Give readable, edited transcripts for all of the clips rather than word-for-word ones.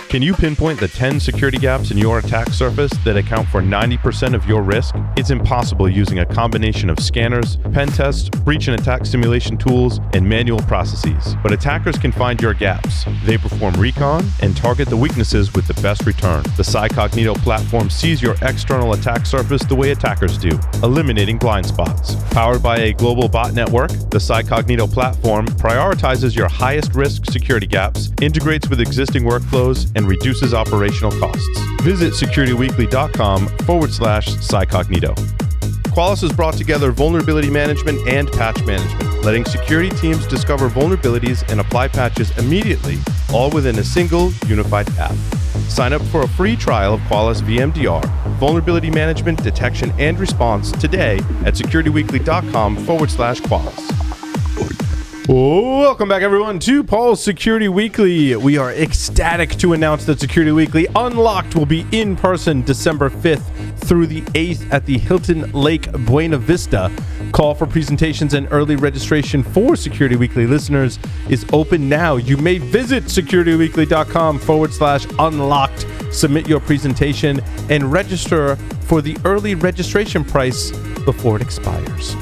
Can you pinpoint the 10 security gaps in your attack surface that account for 90% of your risk? It's impossible using a combination of scanners, pen tests, breach and attack simulation tools, and manual processes. But attackers can find your gaps. They perform recon and target the weaknesses with the best return. The Cycognito platform sees your external attack surface the way attackers do, eliminating blind spots. Powered by a global bot network, the Cycognito platform prioritizes your highest risk security gaps, integrates with existing workflows, and reduces operational costs. Visit securityweekly.com/Cycognito. Qualys has brought together vulnerability management and patch management, letting security teams discover vulnerabilities and apply patches immediately, all within a single, unified app. Sign up for a free trial of Qualys VMDR, vulnerability management, detection, and response today at securityweekly.com/Qualys. Welcome back, everyone, to Paul's Security Weekly. We are ecstatic to announce that Security Weekly Unlocked will be in person December 5th through the 8th at the Hilton Lake Buena Vista. Call for presentations and early registration for Security Weekly listeners is open now. You may visit securityweekly.com/unlocked, submit your presentation, and register for the early registration price before it expires.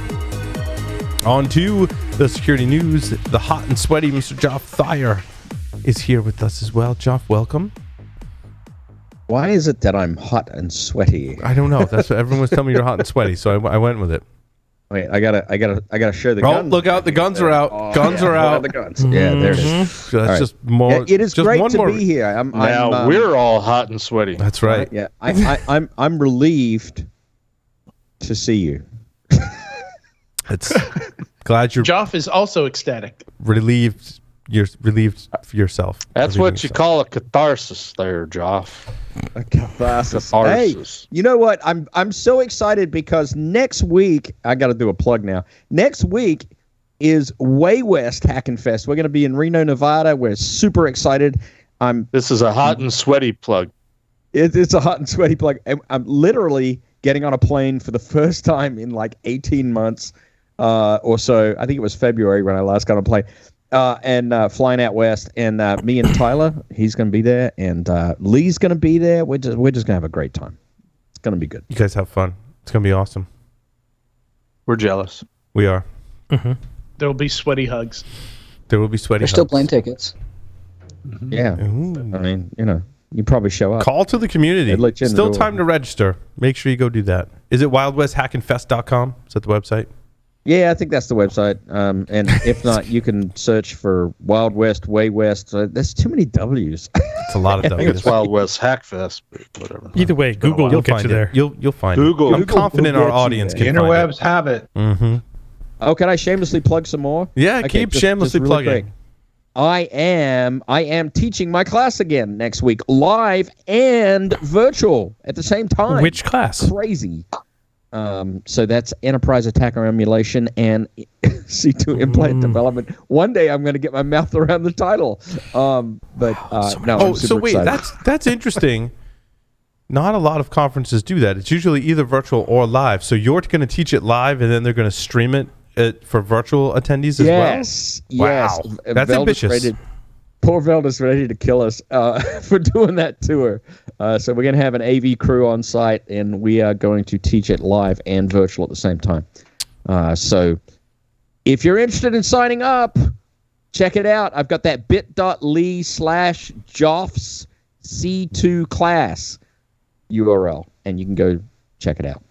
On to the security news. The hot and sweaty Mr. Joff Thayer is here with us as well. Joff, welcome. Why is it that I'm hot and sweaty? I don't know. That's what everyone was telling me. You're hot and sweaty, so I went with it. Wait, I gotta show the guns. Oh, look out! The guns are out. Guns are out. The guns. Yeah, there it is. So that's just more. Yeah, it is just great one to more. be here. We're all hot and sweaty. That's right. Yeah, I'm relieved to see you. It's glad you're Joff is also ecstatic. relieved. You're relieved for yourself. That's what you call a catharsis there, Joff. A catharsis. Hey, Catharsis. you know what? I'm so excited because next week I got to do a plug now. Next week is Way West Hack and Fest. We're going to be in Reno, Nevada. We're super excited. This is a hot and sweaty plug. It's a hot and sweaty plug. I'm literally getting on a plane for the first time in like 18 months or so. I think it was February when I last got on a plane. And flying out west, and me and Tyler, he's going to be there, and Lee's going to be there. We're just going to have a great time. It's going to be good. You guys have fun. It's going to be awesome. We're jealous. We are. There will be sweaty hugs. There will be sweaty There's still hugs. plane tickets. Yeah. Ooh. I mean, you probably show up. Call to the community. They'd let you in the Still door. time to register. Make sure you go do that. Is it wildwesthackandfest.com? Is that the website? Yeah, I think that's the website. And if not, you can search for Wild West, Way West. There's too many W's. It's a lot of I think W's. it's Wild West Hackfest, but whatever. Either way, Google will get you there. You'll find Google. it. I'm Google confident will our get you audience there. can find it. Interwebs have it. Mm-hmm. Oh, can I shamelessly plug some more? Yeah, Okay, keep just shamelessly really plugging. quick. I am teaching my class again next week, live and virtual at the same time. Which class? Crazy. So that's enterprise attacker emulation and C2 implant development. One day I'm going to get my mouth around the title. I'm Oh, so super wait, excited. that's interesting. Not a lot of conferences do that. It's usually either virtual or live. So you're going to teach it live, and then they're going to stream it for virtual attendees as yes, well? yes. Wow. That's Velda's ambitious. Poor Velda's ready to kill us for doing that tour. So we're going to have an AV crew on site, and we are going to teach it live and virtual at the same time. So if you're interested in signing up, check it out. I've got that bit.ly/Joff's C2 class URL, and you can go check it out.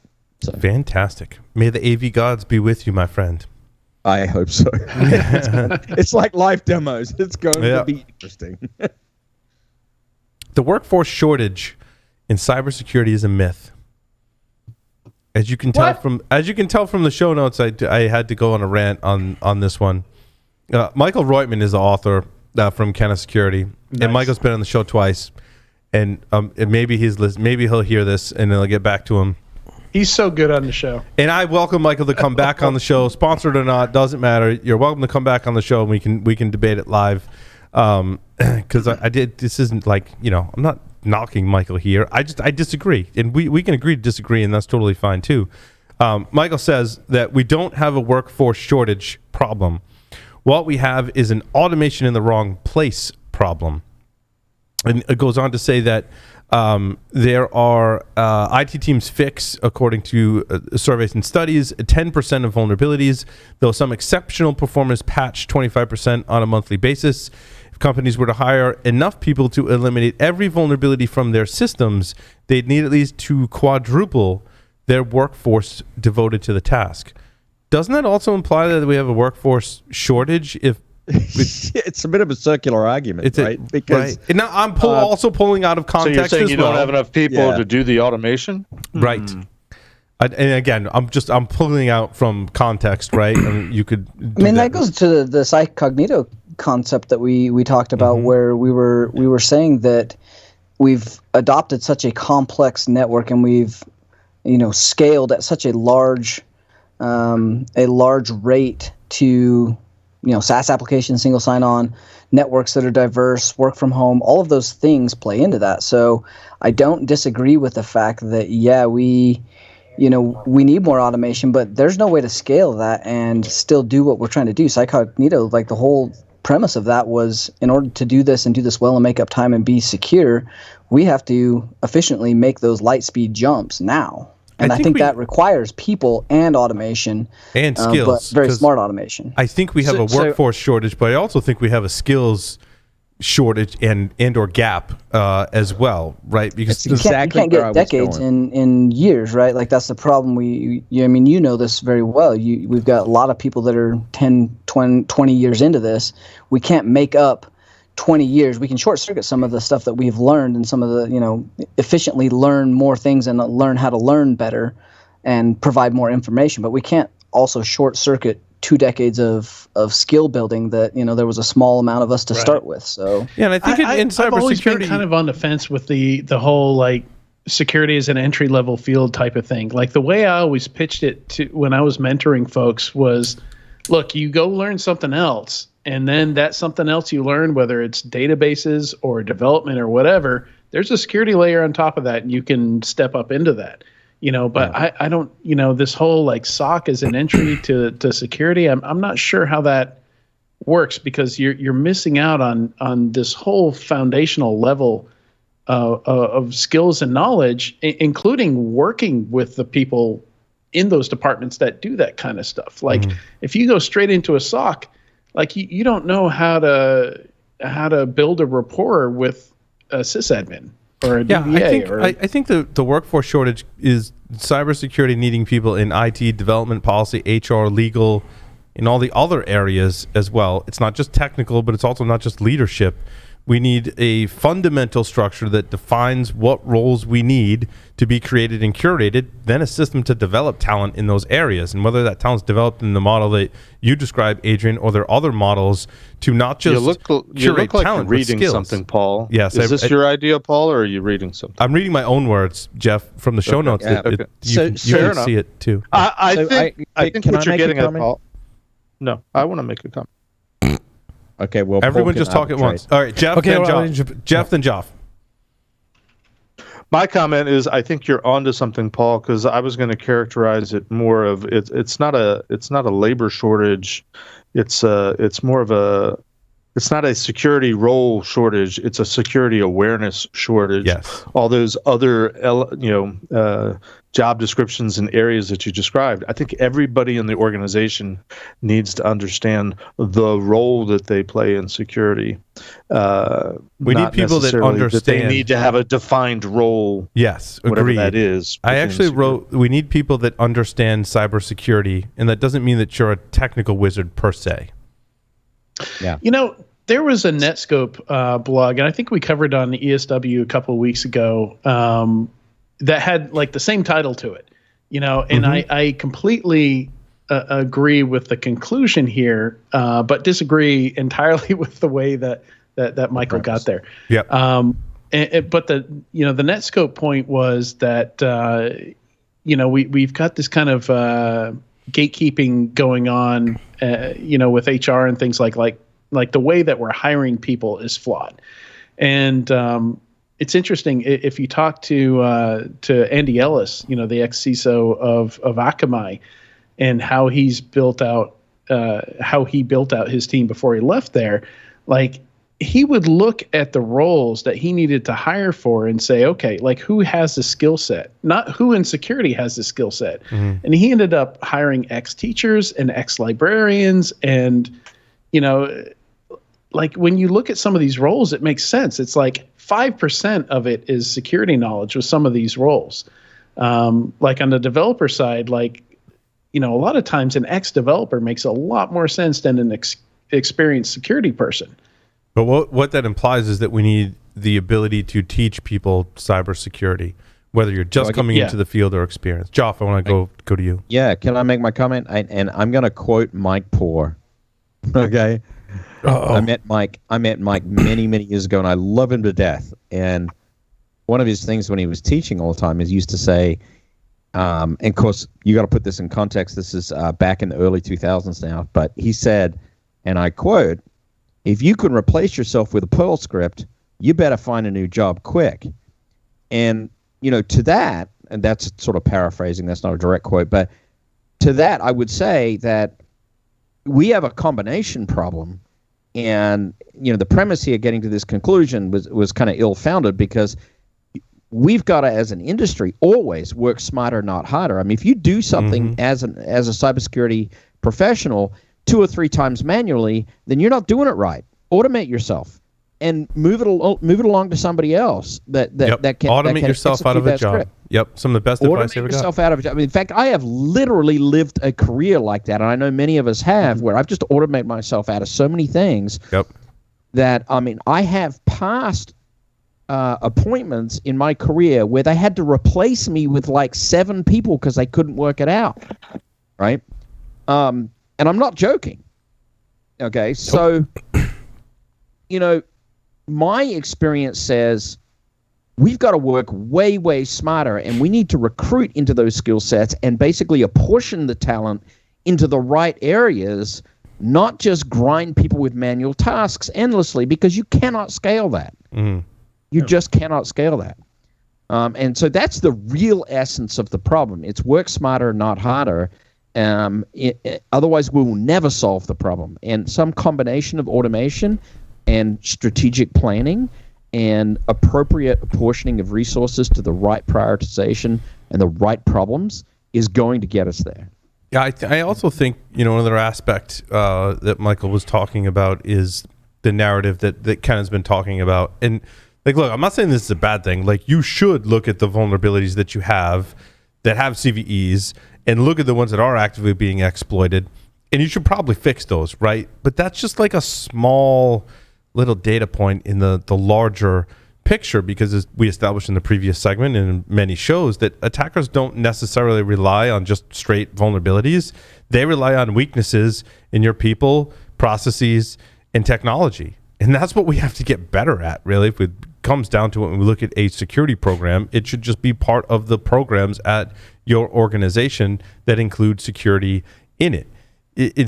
So Fantastic. May the AV gods be with you, my friend. I hope so. It's like live demos. It's going to be interesting. The workforce shortage in cybersecurity is a myth. As you can tell from the show notes, I had to go on a rant on this one. Michael Reutman is the author from Can You Security, and Michael's been on the show twice. And maybe he'll hear this, and then I'll get back to him. He's so good on the show. And I welcome Michael to come back on the show, sponsored or not, doesn't matter. You're welcome to come back on the show, and we can debate it live. Because I did. This isn't like, I'm not knocking Michael here. I disagree, and we can agree to disagree, and that's totally fine too. Michael says that we don't have a workforce shortage problem. What we have is an automation in the wrong place problem. And it goes on to say that there are IT teams fix, according to surveys and studies, 10% of vulnerabilities, though some exceptional performers patch 25% on a monthly basis. If companies were to hire enough people to eliminate every vulnerability from their systems, they'd need at least to quadruple their workforce devoted to the task. Doesn't that also imply that we have a workforce shortage? If it's a bit of a circular argument, right? Because now I'm also pulling out of context. So you're saying as you well. don't have enough people to do the automation, right? And again, I'm pulling out from context, right? And you could. That goes to the psychognito concept that we talked about, where we were saying that we've adopted such a complex network and we've scaled at such a large rate to SaaS applications, single sign-on, networks that are diverse, work from home, all of those things play into that. So I don't disagree with the fact that, we need more automation, but there's no way to scale that and still do what we're trying to do. Psychognito, like the whole premise of that was, in order to do this and do this well and make up time and be secure, we have to efficiently make those light speed jumps now. And I think that requires people and automation. And skills. But very smart automation. I think we have a workforce shortage, but I also think we have a skills shortage and or gap as well, right? Because you can't get decades in years, right? Like that's the problem. You know this very well. We've got a lot of people that are 10, 20 years into this. We can't make up 20 years. We can short circuit some of the stuff that we've learned and some of the, efficiently learn more things and learn how to learn better and provide more information. But we can't also short circuit 2 decades of skill building that, there was a small amount of us to start with. So yeah, and I think in cybersecurity, I've always been kind of on the fence with the whole like security as an entry level field type of thing. Like the way I always pitched it to when I was mentoring folks was, look, you go learn something else. And then that something else you learn, whether it's databases or development or whatever, there's a security layer on top of that, and you can step up into that. But I don't, this whole like SOC as an entry to security, I'm not sure how that works, because you're missing out on this whole foundational level of skills and knowledge, including working with the people in those departments that do that kind of stuff. Like if you go straight into a SOC, like you don't know how to build a rapport with a sysadmin or a DBA. I think the workforce shortage is cybersecurity needing people in IT, development, policy, HR, legal, in all the other areas as well. It's not just technical, but it's also not just leadership. We need a fundamental structure that defines what roles we need to be created and curated, then a system to develop talent in those areas. And whether that talent's developed in the model that you described, Adrian, or there are other models to not just you look like talent, you're reading skills. Something, Paul. Yes. Is this your idea, Paul, or are you reading something? I'm reading my own words, Jeff, from the show notes. Yeah. You can see it too. I think can what I you're make a getting at, comment? Paul. No, I want to make a comment. Okay, well, everyone just talk at once. All right, Jeff, then Joff. Jeff, then Joff. My comment is, I think you're onto something, Paul, because I was going to characterize it more of it's not a labor shortage. It's more of a, it's not a security role shortage. It's a security awareness shortage. Yes. All those other job descriptions and areas that you described. I think everybody in the organization needs to understand the role that they play in security. We need people that understand. That they need to have a defined role. Yes, whatever agreed. that is. I actually wrote, we need people that understand cybersecurity, and that doesn't mean that you're a technical wizard per se. Yeah. There was a Netscope blog, and I think we covered on the ESW a couple of weeks ago, that had like the same title to it, and I completely agree with the conclusion here, but disagree entirely with the way that Michael got there. Yeah. But the Netscope point was that we've got this kind of gatekeeping going on, with HR and things like the way that we're hiring people is flawed, and it's interesting if you talk to Andy Ellis, the ex-CISO of Akamai, and how he built out his team before he left there. Like he would look at the roles that he needed to hire for and say, okay, like who has the skill set, not who in security has the skill set. Mm-hmm. And he ended up hiring ex-teachers and ex-librarians. And, like when you look at some of these roles, it makes sense. It's like 5% of it is security knowledge with some of these roles. Like on the developer side, like, a lot of times an ex-developer makes a lot more sense than an experienced security person. But what that implies is that we need the ability to teach people cybersecurity, whether you're just coming into the field or experienced. Joff, I want to go to you. Yeah, can I make my comment? And I'm going to quote Mike Poor. Okay. Uh-oh. I met Mike many, many years ago, and I love him to death. And one of his things when he was teaching all the time is he used to say, and of course, you got to put this in context. This is back in the early 2000s now. But he said, and I quote, "If you can replace yourself with a Perl script, you better find a new job quick." And, to that, and that's sort of paraphrasing, that's not a direct quote, but to that, I would say that we have a combination problem. And, the premise here getting to this conclusion was kind of ill-founded because we've got to, as an industry, always work smarter, not harder. I mean, if you do something as a cybersecurity professional 2 or 3 times manually, then you're not doing it right. Automate yourself and move it along to somebody else that can automate yourself out of a job. Script. Yep, some of the best advice I ever got. Yourself out of a job. I mean, in fact, I have literally lived a career like that, and I know many of us have, where I've just automated myself out of so many things. Yep. That I have passed appointments in my career where they had to replace me with like 7 people because they couldn't work it out, right? And I'm not joking. Okay, so my experience says we've got to work way, way smarter, and we need to recruit into those skill sets and basically apportion the talent into the right areas, not just grind people with manual tasks endlessly, because you cannot scale that. You just cannot scale that. And so that's the real essence of the problem. It's work smarter, not harder. Otherwise, we will never solve the problem. And some combination of automation and strategic planning and appropriate apportioning of resources to the right prioritization and the right problems is going to get us there. Yeah, I also think, another aspect that Michael was talking about is the narrative that Ken has been talking about. And look, I'm not saying this is a bad thing. Like, you should look at the vulnerabilities that you have that have CVEs and look at the ones that are actively being exploited. And you should probably fix those, right? But that's just like a small little data point in the larger picture, because as we established in the previous segment and in many shows, that attackers don't necessarily rely on just straight vulnerabilities. They rely on weaknesses in your people, processes, and technology. And that's what we have to get better at, really. If it comes down to it, when we look at a security program, it should just be part of the programs at your organization that include security in it.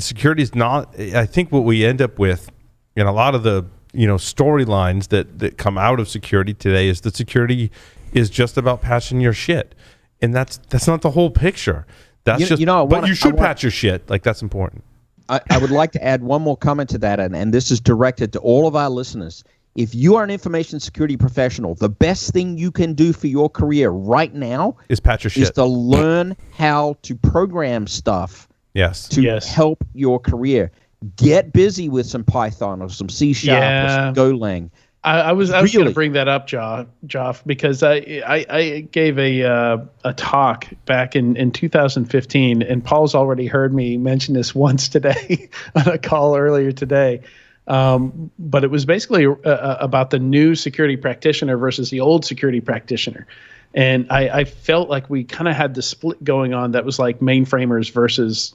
Security is not, I think what we end up with in a lot of the storylines that come out of security today is that security is just about patching your shit, and that's not the whole picture. That's but you should patch your shit. Like, that's important. I would like to add one more comment to that, and this is directed to all of our listeners. If you are an information security professional, the best thing you can do for your career right now is patch your shit. Is to learn how to program stuff. To help your carear. Get busy with some Python or some C# or some Golang. I was going to bring that up, Joff, because I gave a talk back in 2015, and Paul's already heard me mention this once today on a call earlier today. But it was basically about the new security practitioner versus the old security practitioner. And I felt like we kind of had the split going on that was like mainframers versus,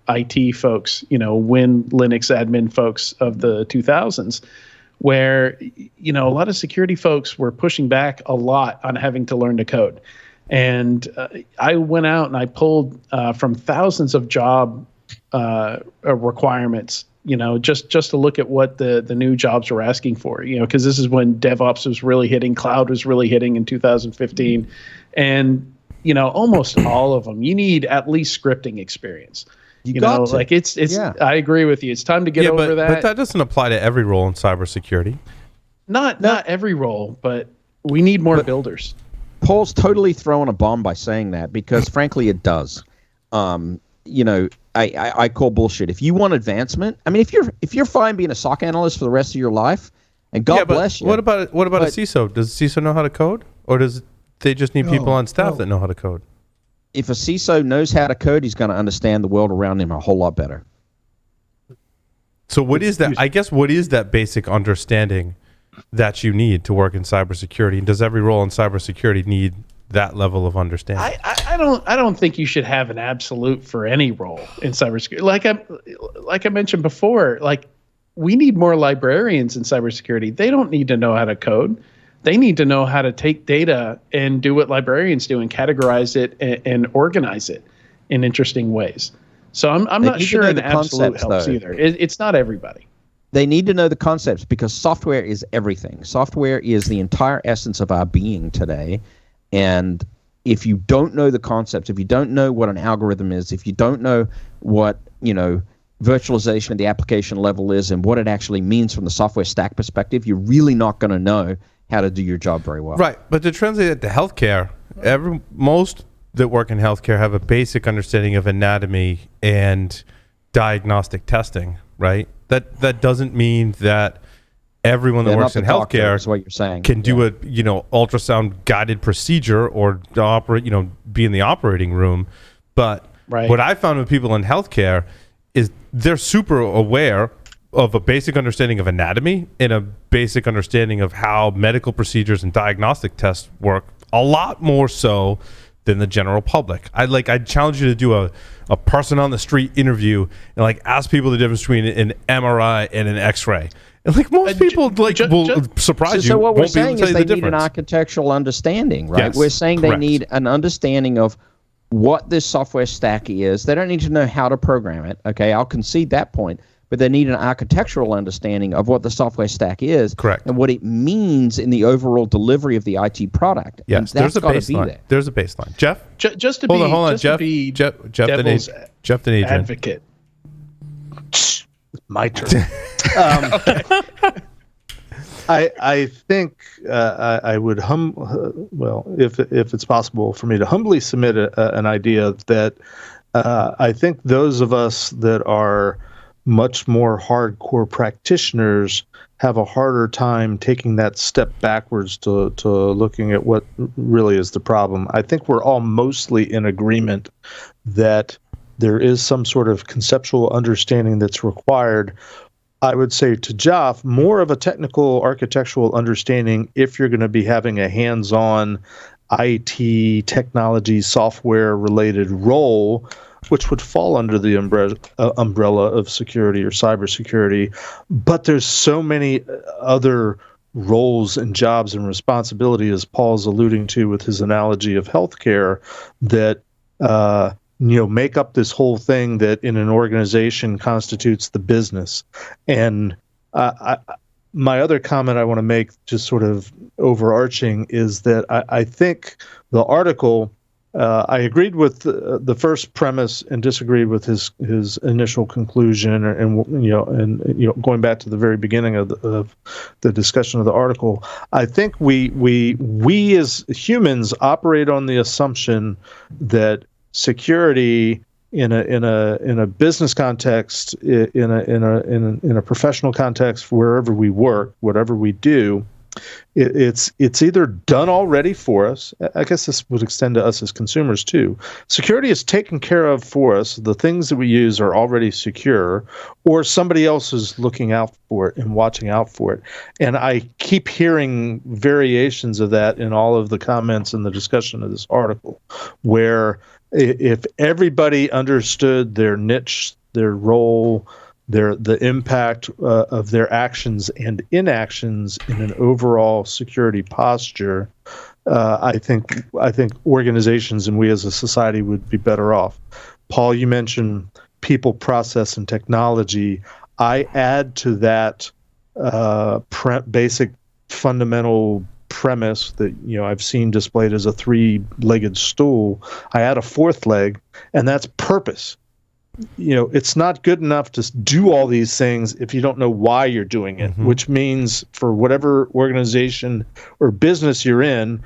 IT folks, Win Linux admin folks of the 2000s, where, a lot of security folks were pushing back a lot on having to learn to code. And I went out and I pulled from thousands of job requirements, just to look at what the new jobs were asking for, because this is when DevOps was really hitting, cloud was really hitting in 2015. And, almost all of them, you need at least scripting experience. You got to. like it's. Yeah. I agree with you. It's time to get over that. But that doesn't apply to every role in cybersecurity. Not every role, but we need more builders. Paul's totally throwing a bomb by saying that because, frankly, it does. I call bullshit. If you want advancement, I mean, if you're fine being a SOC analyst for the rest of your life, and God bless you. What about a CISO? Does a CISO know how to code, or does they just need people on staff that know how to code? If a CISO knows how to code, he's going to understand the world around him a whole lot better. So what is that? I guess what is that basic understanding that you need to work in cybersecurity? And does every role in cybersecurity need that level of understanding? I don't think you should have an absolute for any role in cybersecurity. Like I mentioned before, like we need more librarians in cybersecurity. They don't need to know how to code. They need to know how to take data and do what librarians do and categorize it and organize it in interesting ways. So I'm not sure an absolute helps either. It's not everybody. They need to know the concepts because software is everything. Software is the entire essence of our being today. And if you don't know the concepts, if you don't know what an algorithm is, if you don't know what, virtualization at the application level is and what it actually means from the software stack perspective, you're really not going to know how to do your job very well. Right. But to translate it to healthcare, most that work in healthcare have a basic understanding of anatomy and diagnostic testing, right? That doesn't mean that everyone that works in healthcare is what you're saying. Can do a ultrasound guided procedure or operate, be in the operating room. But what I found with people in healthcare is they're super aware of a basic understanding of anatomy and a basic understanding of how medical procedures and diagnostic tests work, a lot more so than the general public. I'd challenge you to do a person on the street interview and ask people the difference between an MRI and an X-ray. And most people will surprise you. So what we're saying is they the need an architectural understanding, right? Yes, we're saying correct. They need an understanding of what this software stack is. They don't need to know how to program it. Okay, I'll concede that point. But they need an architectural understanding of what the software stack is, correct, and what it means in the overall delivery of the IT product. Yes, there's a baseline. There's a baseline. Jeff, just to hold be on. Jeff, devil's advocate. My turn. I think I would if it's possible for me to humbly submit an idea that I think those of us that are much more hardcore practitioners have a harder time taking that step backwards to looking at what really is the problem. I think we're all mostly in agreement that there is some sort of conceptual understanding that's required. I would say to Joff, more of a technical architectural understanding if you're going to be having a hands-on IT technology software related role, which would fall under the umbrella of security or cybersecurity. But there's so many other roles and jobs and responsibility, as Paul's alluding to with his analogy of healthcare, that make up this whole thing that in an organization constitutes the business. And my other comment I want to make, just sort of overarching, is that I think the article, I agreed with the first premise and disagreed with his initial conclusion, and going back to the very beginning of the discussion of the article. I think we as humans operate on the assumption that security in a business context, in a professional context, wherever we work, whatever we do, it's either done already for us. I guess this would extend to us as consumers too. Security is taken care of for us. The things that we use are already secure, or somebody else is looking out for it and watching out for it. And I keep hearing variations of that in all of the comments and the discussion of this article, where if everybody understood their niche, their role, the impact of their actions and inactions in an overall security posture, I think organizations and we as a society would be better off. Paul, you mentioned people, process, and technology. I add to that basic fundamental premise that I've seen displayed as a three-legged stool. I add a fourth leg, and that's purpose. it's not good enough to do all these things if you don't know why you're doing it, which means for whatever organization or business you're in,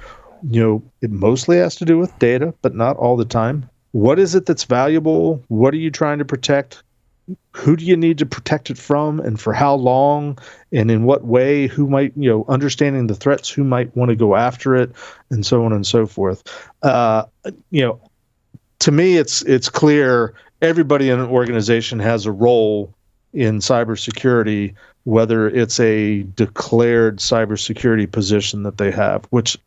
it mostly has to do with data, but not all the time. What is it that's valuable? What are you trying to protect? Who do you need to protect it from, and for how long, and in what way? Who might, understanding the threats, who might want to go after it, and so on and so forth. To me, it's clear everybody in an organization has a role in cybersecurity, whether it's a declared cybersecurity position that they have, which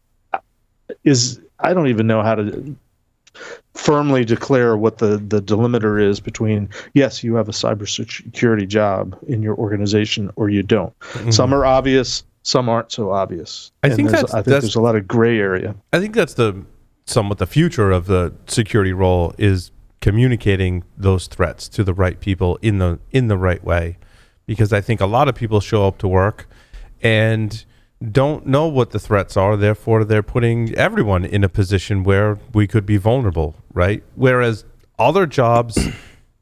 is, I don't even know how to firmly declare what the delimiter is between, yes, you have a cybersecurity job in your organization, or you don't. Some are obvious, some aren't so obvious. I think there's a lot of gray area. I think that's somewhat the future of the security role, is communicating those threats to the right people in the right way, because I think a lot of people show up to work and don't know what the threats are, therefore they're putting everyone in a position where we could be vulnerable, right? Whereas other jobs,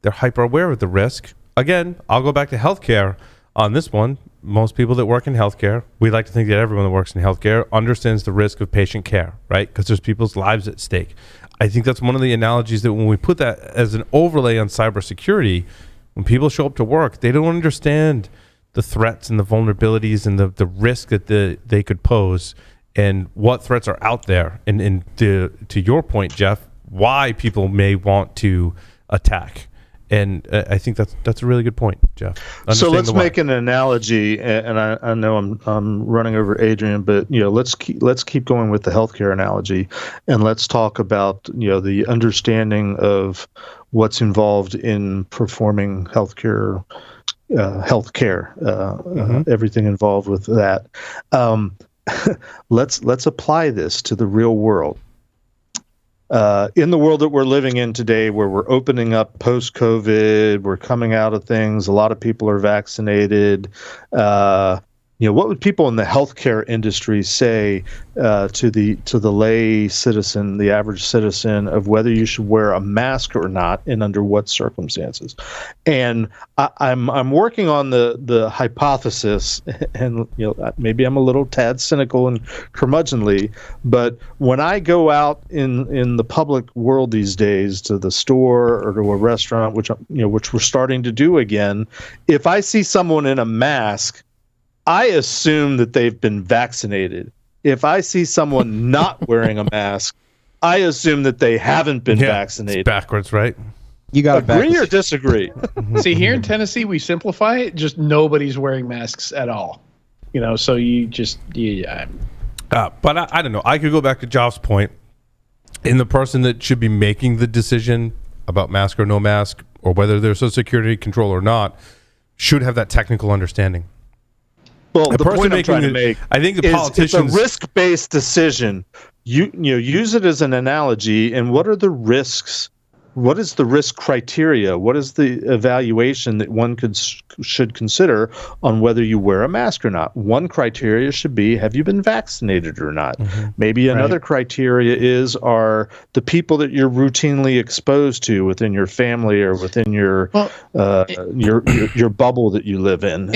they're hyper aware of the risk. Again, I'll go back to healthcare on this one. Most people that work in healthcare, we like to think that everyone that works in healthcare understands the risk of patient care, right? Because there's people's lives at stake. I think that's one of the analogies, that when we put that as an overlay on cybersecurity, when people show up to work, they don't understand the threats and the vulnerabilities and the risk that they could pose, and what threats are out there, and to your point, Jeff, why people may want to attack. And I think that's a really good point, Jeff. So let's make an analogy, and I know I'm running over Adrian, but let's keep going with the healthcare analogy, and let's talk about the understanding of what's involved in performing healthcare, everything involved with that. Let's apply this to the real world. In the world that we're living in today, where we're opening up post-COVID, we're coming out of things, a lot of people are vaccinated. What would people in the healthcare industry say to the lay citizen, the average citizen, of whether you should wear a mask or not, and under what circumstances? And I'm working on the hypothesis, and maybe I'm a little tad cynical and curmudgeonly, but when I go out in the public world these days, to the store or to a restaurant, which we're starting to do again, if I see someone in a mask, I assume that they've been vaccinated. If I see someone not wearing a mask, I assume that they haven't been vaccinated. It's backwards, right? You got to agree or disagree? See, here in Tennessee, we simplify it. Just nobody's wearing masks at all. So you just but I don't know. I could go back to Jeff's point. In the person that should be making the decision about mask or no mask, or whether there's a security control or not, should have that technical understanding. Well, the point I'm trying to make, I think the politicians, it's a risk-based decision. You use it as an analogy, and what are the risks? What is the risk criteria? What is the evaluation that one should consider on whether you wear a mask or not? One criteria should be, have you been vaccinated or not? Maybe another criteria are the people that you're routinely exposed to within your family or within your bubble that you live in.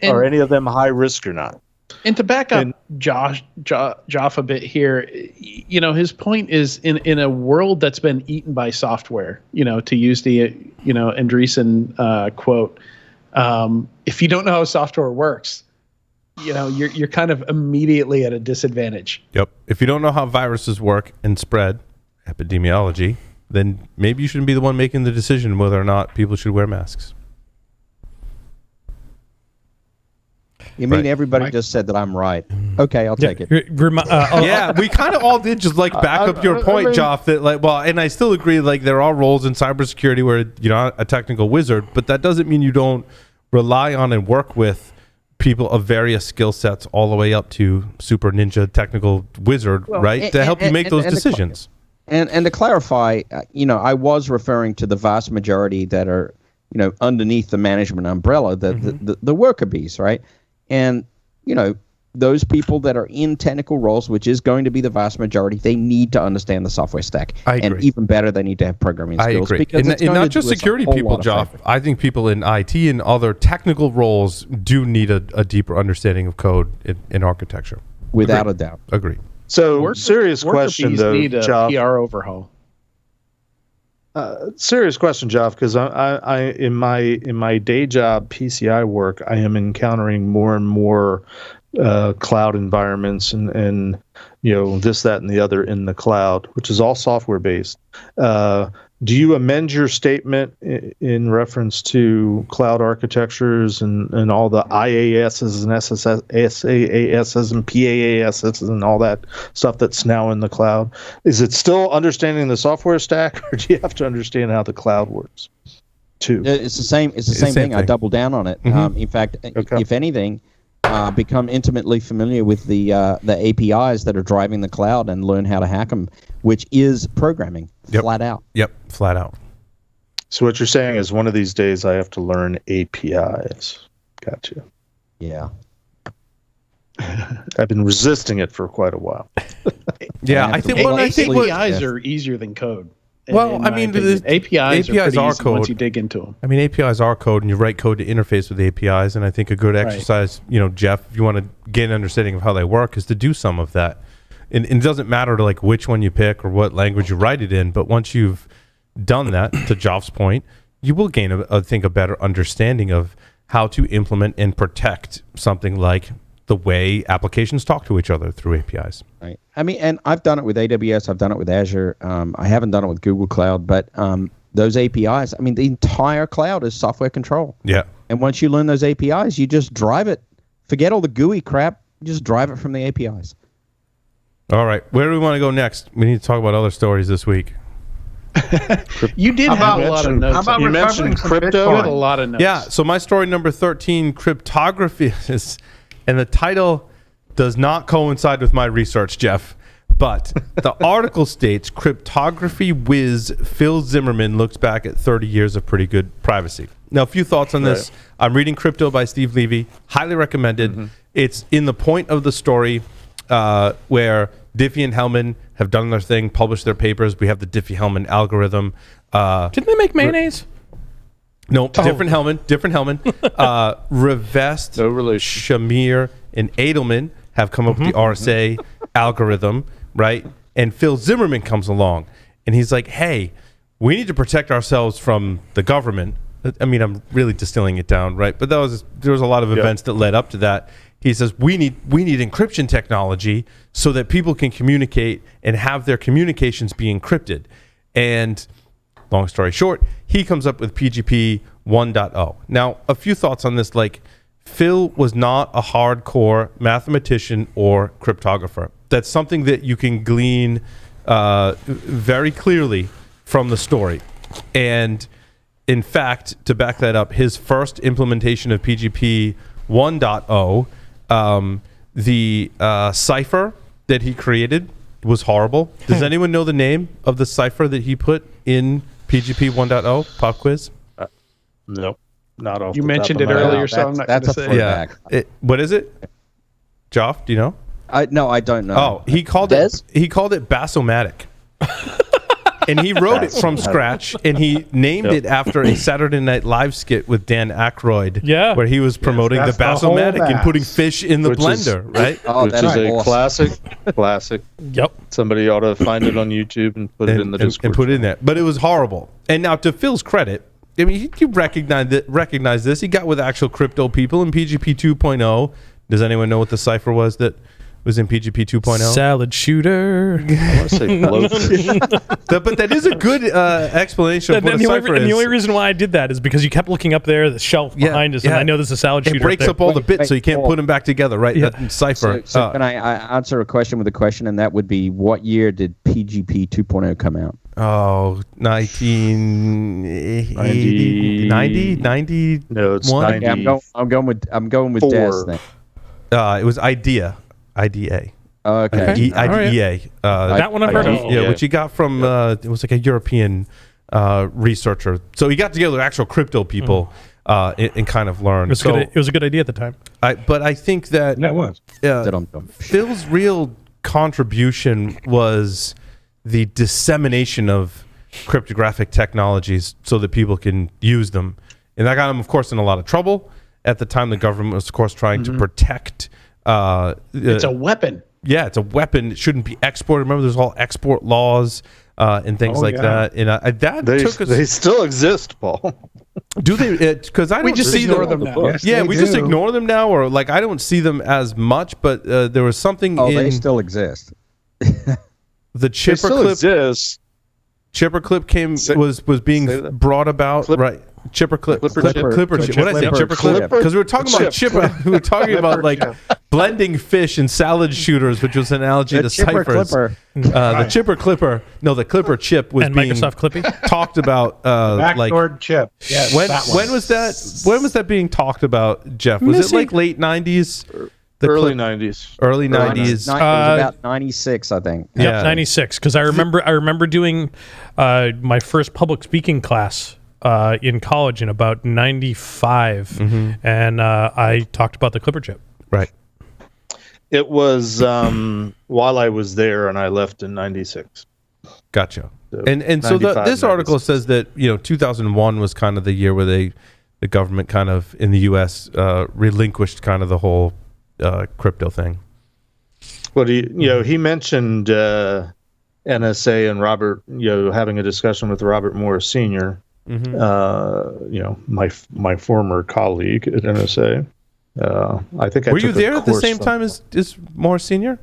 Are any of them high risk or not? And to back up Joff a bit here, his point is, in a world that's been eaten by software, to use the Andreessen quote, if you don't know how software works, you're kind of immediately at a disadvantage. Yep. If you don't know how viruses work and spread, epidemiology, then maybe you shouldn't be the one making the decision whether or not people should wear masks. You mean everybody just said that I'm right? Okay, I'll take it. Yeah, we kind of all did, just back up your point, Joff. That and I still agree. There are roles in cybersecurity where you're not a technical wizard, but that doesn't mean you don't rely on and work with people of various skill sets, all the way up to super ninja technical wizard, right? To help you make those decisions. And to clarify, I was referring to the vast majority that are, underneath the management umbrella, the worker bees, right? And, those people that are in technical roles, which is going to be the vast majority, they need to understand the software stack. I agree. And even better, they need to have programming skills. I agree. Because And not just security people, Joff. I think people in IT and other technical roles do need a deeper understanding of code in architecture. Without a doubt. Agree. So, serious question, though, need a Joff. PR overhaul. Serious question, Joff, because I in my day job PCI work, I am encountering more and more cloud environments and this, that, and the other in the cloud, which is all software based. Do you amend your statement in reference to cloud architectures and all the IaaSs and SaaSs and PaaSs and all that stuff that's now in the cloud? Is it still understanding the software stack, or do you have to understand how the cloud works too? It's the same. It's the same thing. I double down on it. Mm-hmm. In fact, if anything, become intimately familiar with the APIs that are driving the cloud and learn how to hack them, which is programming, flat out. Yep, flat out. So what you're saying is one of these days I have to learn APIs. Gotcha. Yeah. I've been resisting it for quite a while. Yeah, I think APIs are easier than code. Well, I mean, the APIs are pretty are easy code. once you dig into them. I mean, APIs are code, and you write code to interface with APIs. And I think a good exercise, Jeff, if you want to get an understanding of how they work, is to do some of that. And it doesn't matter to like which one you pick or what language you write it in, but once you've done that, to Joff's point, you will gain, I think, a better understanding of how to implement and protect something like the way applications talk to each other through APIs. Right. I mean, and I've done it with AWS. I've done it with Azure. I haven't done it with Google Cloud, but those APIs, I mean, the entire cloud is software control. Yeah. And once you learn those APIs, you just drive it. Forget all the GUI crap. You just drive it from the APIs. All right. Where do we want to go next? We need to talk about other stories this week. You did have a lot of notes. You mentioned crypto. You had a lot of notes. Yeah. So my story number 13, cryptography, and the title does not coincide with my research, Jeff. But the article states, Cryptography whiz Phil Zimmermann looks back at 30 years of pretty good privacy. Now, a few thoughts on this. I'm reading Crypto by Steve Levy. Highly recommended. Mm-hmm. It's in the point of the story where Diffie and Hellman have done their thing, published their papers. We have the Diffie-Hellman algorithm. Didn't they make mayonnaise? No, different Hellman. Revest, no relation. Shamir, and Edelman have come up with the RSA algorithm, right? And Phil Zimmermann comes along, and he's like, hey, we need to protect ourselves from the government. I mean, I'm really distilling it down, right? But there was a lot of events that led up to that. He says, we need encryption technology so that people can communicate and have their communications be encrypted. And long story short, he comes up with PGP 1.0. Now, a few thoughts on this. Like, Phil was not a hardcore mathematician or cryptographer. That's something that you can glean very clearly from the story. And in fact, to back that up, his first implementation of PGP 1.0, the cipher that he created was horrible. Does anyone know the name of the cipher that he put in PGP 1.0? Pop quiz? Nope. Not off. You the mentioned top it of my head. earlier, so I'm not going to say. Yeah. What is it? Joff, do you know? No, I don't know. Oh, he called it Basomatic. And he wrote it from scratch, and he named it after a Saturday Night Live skit with Dan Aykroyd, where he was promoting the Basomatic and putting fish in the blender, right? Which is a classic. Yep. Somebody ought to find it on YouTube and put it in the Discord. And put it in there. But it was horrible. And now, to Phil's credit, I mean, he recognized this. He got with actual crypto people in PGP 2.0. Does anyone know what the cipher was that was in PGP 2.0? Salad shooter. I want to say blowfish. But that is a good explanation of what a cipher is. And the only reason why I did that is because you kept looking up there, the shelf behind us, and I know there's a salad shooter. It breaks up all the bits, so you can't put them back together, right? Yeah. That cipher. So can I answer a question with a question, and that would be, what year did PGP 2.0 come out? Oh, 1990? 90? No, it's 90. Yeah, I'm going with Des then. It was IDEA. Okay. IDEA. That one I've heard of. Yeah, which he got from, it was like a European researcher. So he got together with actual crypto people. and kind of learn. It was a good idea at the time. But I think that was. Phil's real contribution was the dissemination of cryptographic technologies so that people can use them. And that got him, of course, in a lot of trouble. At the time, the government was, of course, trying to protect... it's a weapon. Yeah, it's a weapon. It shouldn't be exported. Remember, there's all export laws and things that. And they still exist, Paul. Do they? Because I don't just see ignore them. them now. Yes, Yeah, they we do. just ignore them now, or like I don't see them as much. But there was something in they still exist. the They chipper still clip. exist. Chipper clip was being brought about, right? Chipper clip, Clipper chip. clipper chip. What did I say? Chipper clip? Because we were talking about chipper. We were talking about like blending fish and salad shooters, which was an analogy to chipper ciphers. clipper. The chipper clipper. No, the clipper chip was And being Microsoft Clippy? talked about. Like Backdoored chip. Yes, when was that? When was that being talked about, Jeff? Was it like late 90s? Early 90s. Early 90s. It was about 96, I think. Yeah. 96. Because I remember doing my first public speaking class in college in about 95, and I talked about the Clipper chip. Right. It was while I was there, and I left in 96. Gotcha. So And so 95, this article 96. says that 2001 was kind of the year where the government kind of in the U.S. Relinquished kind of the whole crypto thing. Well, he mentioned NSA and Robert, having a discussion with Robert Morris Sr., my former colleague at NSA. I think Were you there at the same time as Morris Sr.?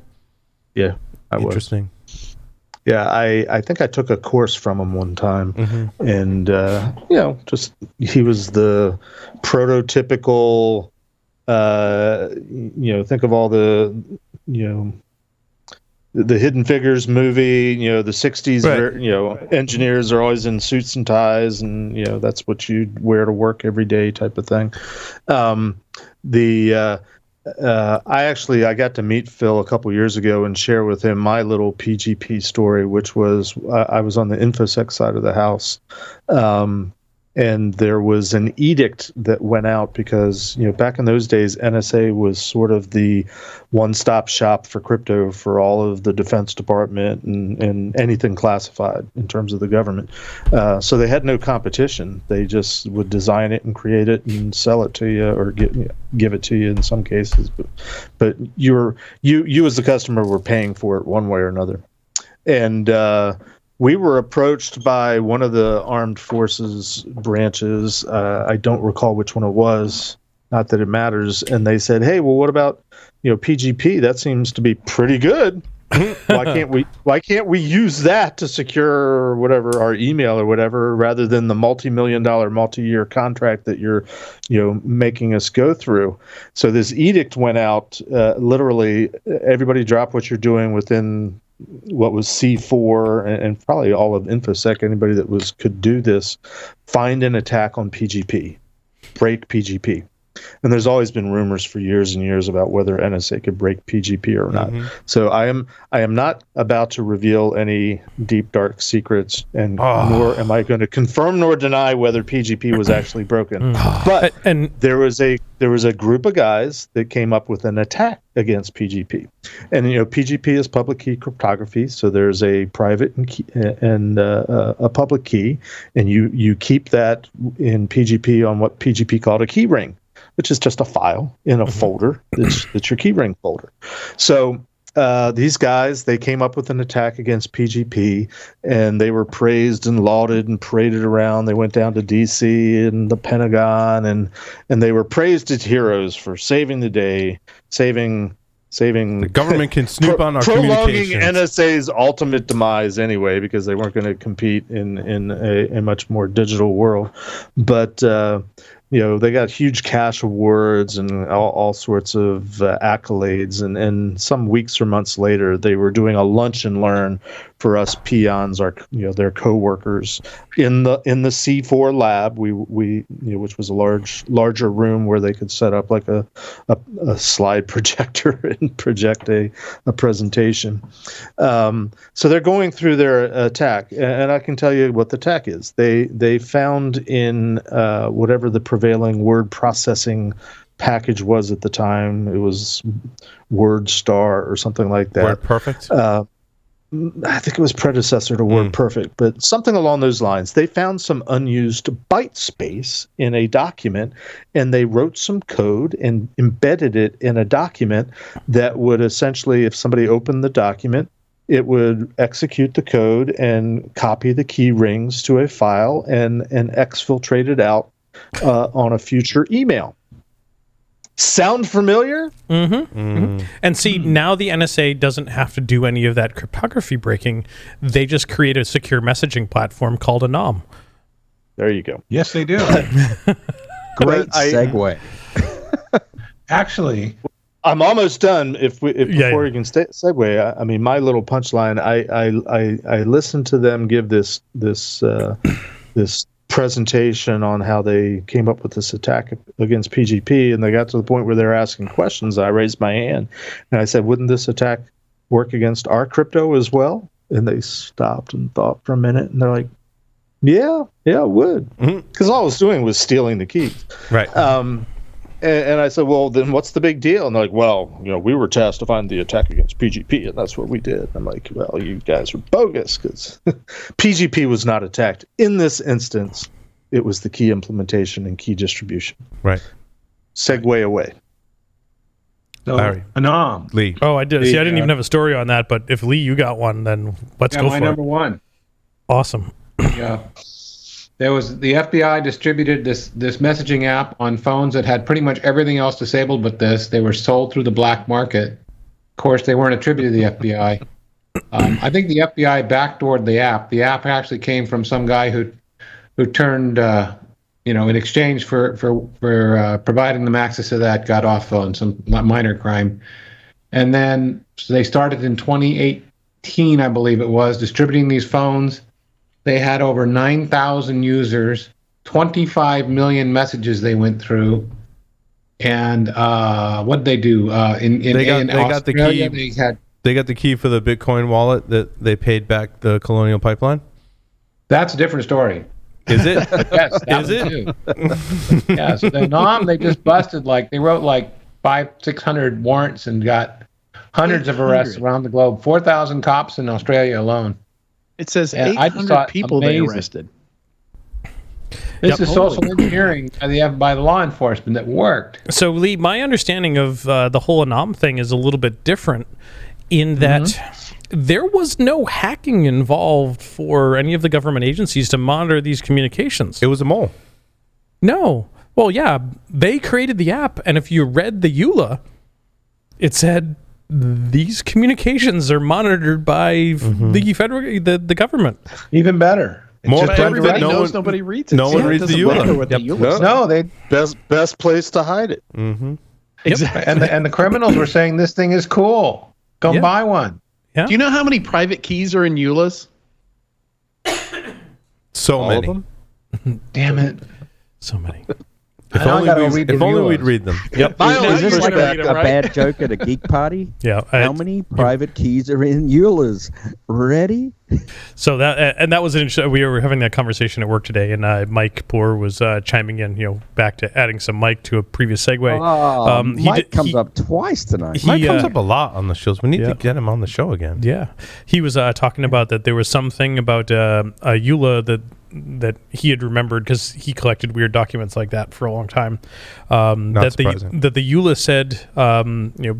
Yeah, I was. Interesting. Yeah, I think I took a course from him one time, and just he was the prototypical. Think of all the Hidden Figures movie. The '60s. Right. Engineers are always in suits and ties, and that's what you wear to work every day, type of thing. I got to meet Phil a couple years ago and share with him my little PGP story, which was I was on the InfoSec side of the house, and there was an edict that went out because back in those days NSA was sort of the one-stop shop for crypto for all of the Defense Department and anything classified in terms of the government. So they had no competition. They just would design it and create it and sell it to you or give it to you in some cases. But you as the customer were paying for it one way or another. And we were approached by one of the armed forces branches. I don't recall which one it was. Not that it matters. And they said, "Hey, well, what about PGP? That seems to be pretty good. Why can't we use that to secure whatever our email or whatever, rather than the multi-million-dollar, multi-year contract that you're making us go through?" So this edict went out. Literally, everybody drop what you're doing within what was C4 and probably all of InfoSec. Anybody that could do this, find an attack on PGP, break PGP. And there's always been rumors for years and years about whether NSA could break PGP or not. So I am not about to reveal any deep dark secrets, and nor am I going to confirm nor deny whether PGP was actually broken. But there was a group of guys that came up with an attack against PGP, and PGP is public key cryptography. So there's a private and a public key, and you keep that in PGP on what PGP called a key ring, which is just a file in a folder that's your keyring folder. So these guys, they came up with an attack against PGP, and they were praised and lauded and paraded around. They went down to D.C. and the Pentagon, and they were praised as heroes for saving the day, saving The government can snoop on our prolonging communications. NSA's ultimate demise anyway, because they weren't going to compete in a much more digital world. But they got huge cash awards and all sorts of accolades. And some weeks or months later, they were doing a lunch and learn for us peons, their coworkers in the C4 lab, which was a larger room where they could set up like a slide projector and project a presentation. So they're going through their attack, and I can tell you what the attack is. They found in whatever the prevailing word processing package was at the time. It was WordStar or something like that. WordPerfect? I think it was predecessor to WordPerfect, but something along those lines. They found some unused byte space in a document, and they wrote some code and embedded it in a document that would essentially, if somebody opened the document, it would execute the code and copy the key rings to a file and exfiltrate it out on a future email. Sound familiar? And see, now the NSA doesn't have to do any of that cryptography breaking. They just create a secure messaging platform called ANOM. There you go. Yes, they do. Great segue. Actually, I'm almost done. Before you can segue, I mean, my little punchline. I listened to them give this presentation on how they came up with this attack against PGP, and they got to the point where they were asking questions. I raised my hand and I said, "Wouldn't this attack work against our crypto as well?" And they stopped and thought for a minute, and they're like, "Yeah, it would," because all I was doing was stealing the keys. Right. And I said, "Well, then what's the big deal?" And they're like, "Well, we were tasked to find the attack against PGP, and that's what we did." I'm like, "Well, you guys are bogus, because PGP was not attacked. In this instance, it was the key implementation and key distribution." Right. Segue away. so Larry. ANOM. Lee. Oh, I did. See, I didn't even have a story on that, but if Lee, you got one, then let's Yeah, go my for number it. one. Awesome. Yeah. There was the FBI distributed this messaging app on phones that had pretty much everything else disabled but this. They were sold through the black market. Of course, they weren't attributed to the FBI. I think the FBI backdoored the app. The app actually came from some guy who turned, in exchange for providing them access to that, got off on some minor crime. And then so they started in 2018, I believe it was, distributing these phones. They had over 9,000 users, 25 million messages they went through. And what did they do? They got the key. They got the key for the Bitcoin wallet that they paid back the Colonial Pipeline. That's a different story. Is it? Yes, Is it? Yeah. So the NOM, they just busted they wrote 500-600 warrants and got hundreds of arrests around the globe. 4,000 cops in Australia alone. It says And I just 800 thought people they amazing. arrested. This is social engineering by the law enforcement that worked. So, Lee, my understanding of the whole ANOM thing is a little bit different in that there was no hacking involved for any of the government agencies to monitor these communications. It was a mole. No. Well, yeah, they created the app, and if you read the EULA, it said these communications are monitored by the government. Even better. More Everybody no knows one, nobody reads it. no See, one it reads the doesn't matter EULA. what the EULA says. No, they Best place to hide it. Exactly. and the criminals were saying this thing is cool. Go buy one. Yeah. Do you know how many private keys are in EULAs? So All many. of them? Damn it. So many. If I only, gotta we, read if the only EULAs. we'd read them. Yep. Is this you're like gonna read 'em, a right? bad joke at a geek party? Yeah. How many private keys are in EULAs? Ready? So that was an interesting. We were having that conversation at work today, and Mike Poor was chiming in. Back to adding some Mike to a previous segue. Mike comes up twice tonight. He, Mike comes up a lot on the shows. We need to get him on the show again. Yeah, he was talking about that there was something about a EULA that he had remembered because he collected weird documents like that for a long time. Not surprising. That the EULA said,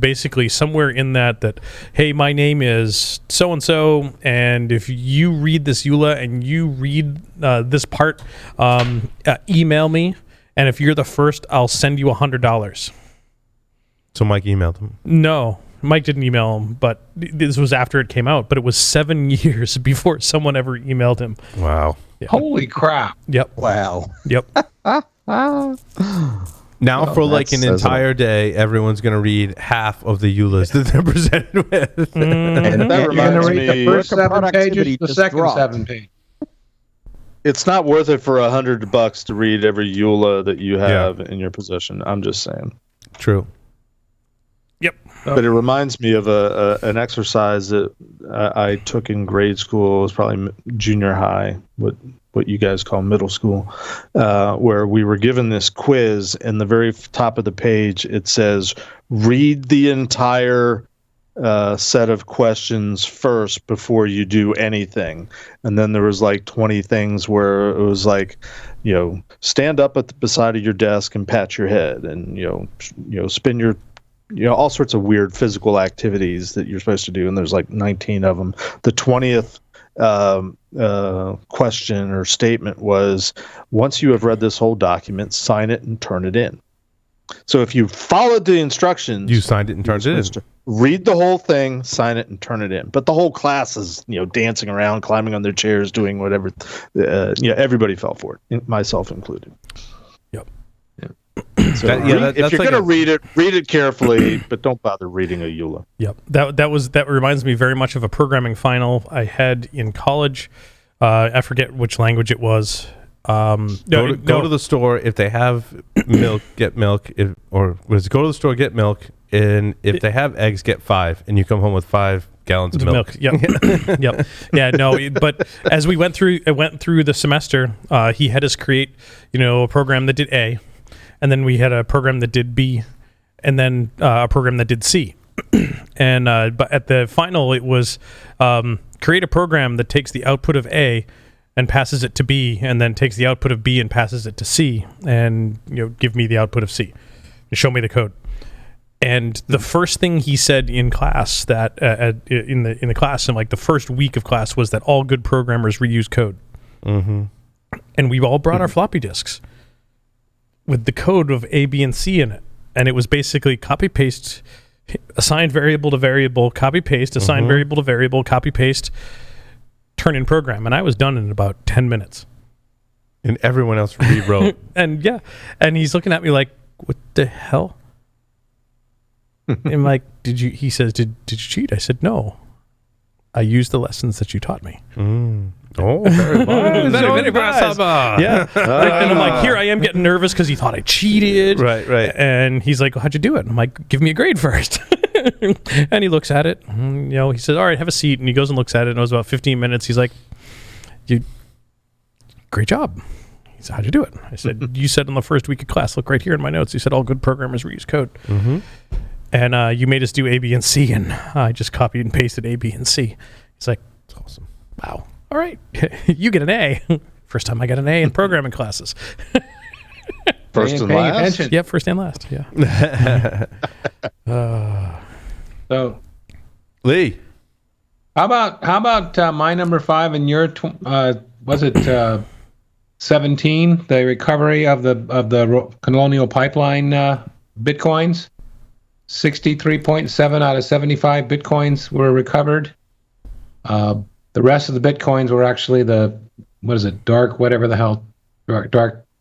basically somewhere in that, hey, my name is so and so, and if you read this EULA and you read this part, email me, and if you're the first, I'll send you $100. So Mike emailed him. No, Mike didn't email him, but this was after it came out. But it was 7 years before someone ever emailed him. Wow. Yeah. Holy crap. Yep. Wow. Yep. Now, for like that an says it all. entire day, everyone's going to read half of the EULAs that they're presented with. And That You're going to reminds read me, the first worker 7 pages, productivity the just second dropped. 7 pages. it's not worth it for $100 to read every EULA that you have in your possession. I'm just saying. True. But it reminds me of an exercise that I took in grade school. It was probably junior high, what you guys call middle school, where we were given this quiz. And the very top of the page, it says, read the entire set of questions first before you do anything. And then there was like 20 things where it was like, stand up at the beside of your desk and pat your head, and spin your all sorts of weird physical activities that you're supposed to do, and there's like 19 of them. The 20th question or statement was, once you have read this whole document, sign it and turn it in. So if you followed the instructions, You signed it and turned it in. read the whole thing, sign it, and turn it in. But the whole class is, dancing around, climbing on their chairs, doing whatever. Everybody fell for it, myself included. Yep. So That's if you're like going to read it carefully, but don't bother reading a EULA. Yep. That reminds me very much of a programming final I had in college. I forget which language it was. Go to the store. If they have milk, get milk. Go to the store, get milk, and if they have eggs, get 5, and you come home with 5 gallons of milk. Yep. Yep. Yeah. No. But as we went through the semester, he had us create, a program that did A, and then we had a program that did B, and then a program that did C. And but at the final, it was create a program that takes the output of A and passes it to B, and then takes the output of B and passes it to C, and give me the output of C, show me the code. And the first thing he said in class that in the class, in like the first week of class, was that all good programmers reuse code. Mm-hmm. And we all brought our floppy disks with the code of A, B, and C in it, and it was basically copy paste, assigned variable to variable, copy paste, assigned variable to variable, copy paste, turn in program. And I was done in about 10 minutes. And everyone else rewrote. And he's looking at me like, what the hell? I'm like, he says, did you cheat? I said, no. I used the lessons that you taught me. Oh, very well. Very nice. Yeah. And I'm like, here I am getting nervous because he thought I cheated. Right. And he's like, well, how'd you do it? I'm like, give me a grade first. And he looks at it. He says, all right, have a seat. And he goes and looks at it. And it was about 15 minutes. He's like, great job. He said, how'd you do it? I said, you said in the first week of class, look right here in my notes. You said all good programmers reuse code. Mm-hmm. And you made us do A, B, and C. And I just copied and pasted A, B, and C. He's like, That's awesome. wow. All right. You get an A. First time I got an A in programming classes. First and Paying last. attention. Yep, first and last. Yeah. So Lee. how about my number 5 and your was it 17? The recovery of the Colonial Pipeline bitcoins. 63.7 out of 75 bitcoins were recovered. The rest of the bitcoins were actually dark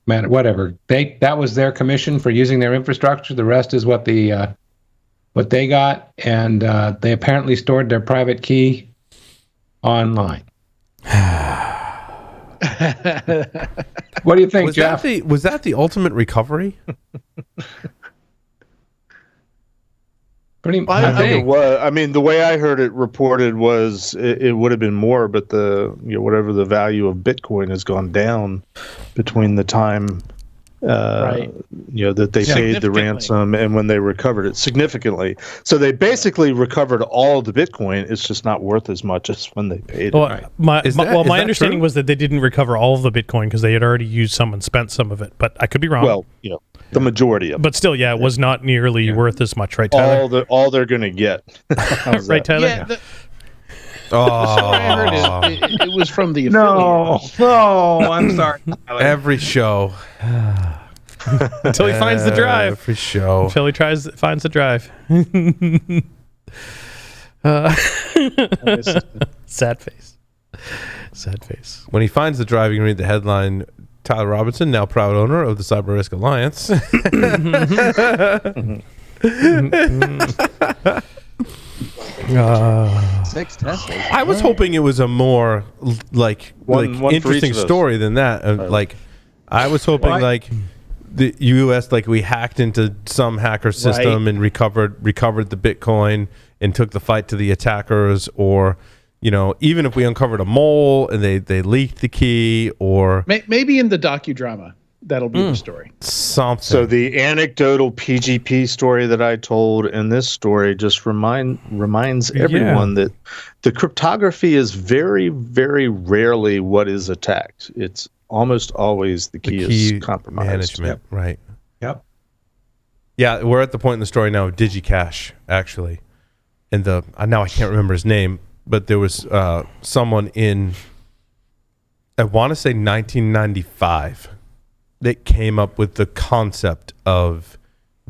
matter, whatever. That was their commission for using their infrastructure. The rest is what they got, and they apparently stored their private key online. What do you think, Jeff? Was that the ultimate recovery? Pretty much. I think it was. I mean, the way I heard it reported was it would have been more, but whatever the value of Bitcoin has gone down between the time that they paid the ransom and when they recovered it significantly. So they basically recovered all of the Bitcoin. It's just not worth as much as when they paid it. My Is understanding true? was that they didn't recover all of the Bitcoin because they had already used some and spent some of it. But I could be wrong. Well, the majority of it. But still, it was not nearly worth as much, right, Tyler? All they're going to get. How's Right, that? Tyler? Yeah, so what I heard is it was from the affiliate. No, I'm sorry. Every show. Until he finds the drive. Every show. Until he finds the drive. Sad face. When he finds the drive, you can read the headline, Tyler Robinson, now proud owner of the Cyber Risk Alliance. Six Teslas. I was hoping it was a more One for interesting each of us. story than that. I was hoping the U.S. we hacked into some hacker system and recovered the Bitcoin and took the fight to the attackers, or even if we uncovered a mole and they leaked the key, or Maybe in the docudrama, that'll be the story. something. So the anecdotal PGP story that I told in this story just reminds everyone that the cryptography is very, very rarely what is attacked. It's almost always the key is compromised. Management, right? Yep. Yeah, we're at the point in the story now of DigiCash, actually. And now I can't remember his name, but there was someone in, I want to say 1995, that came up with the concept of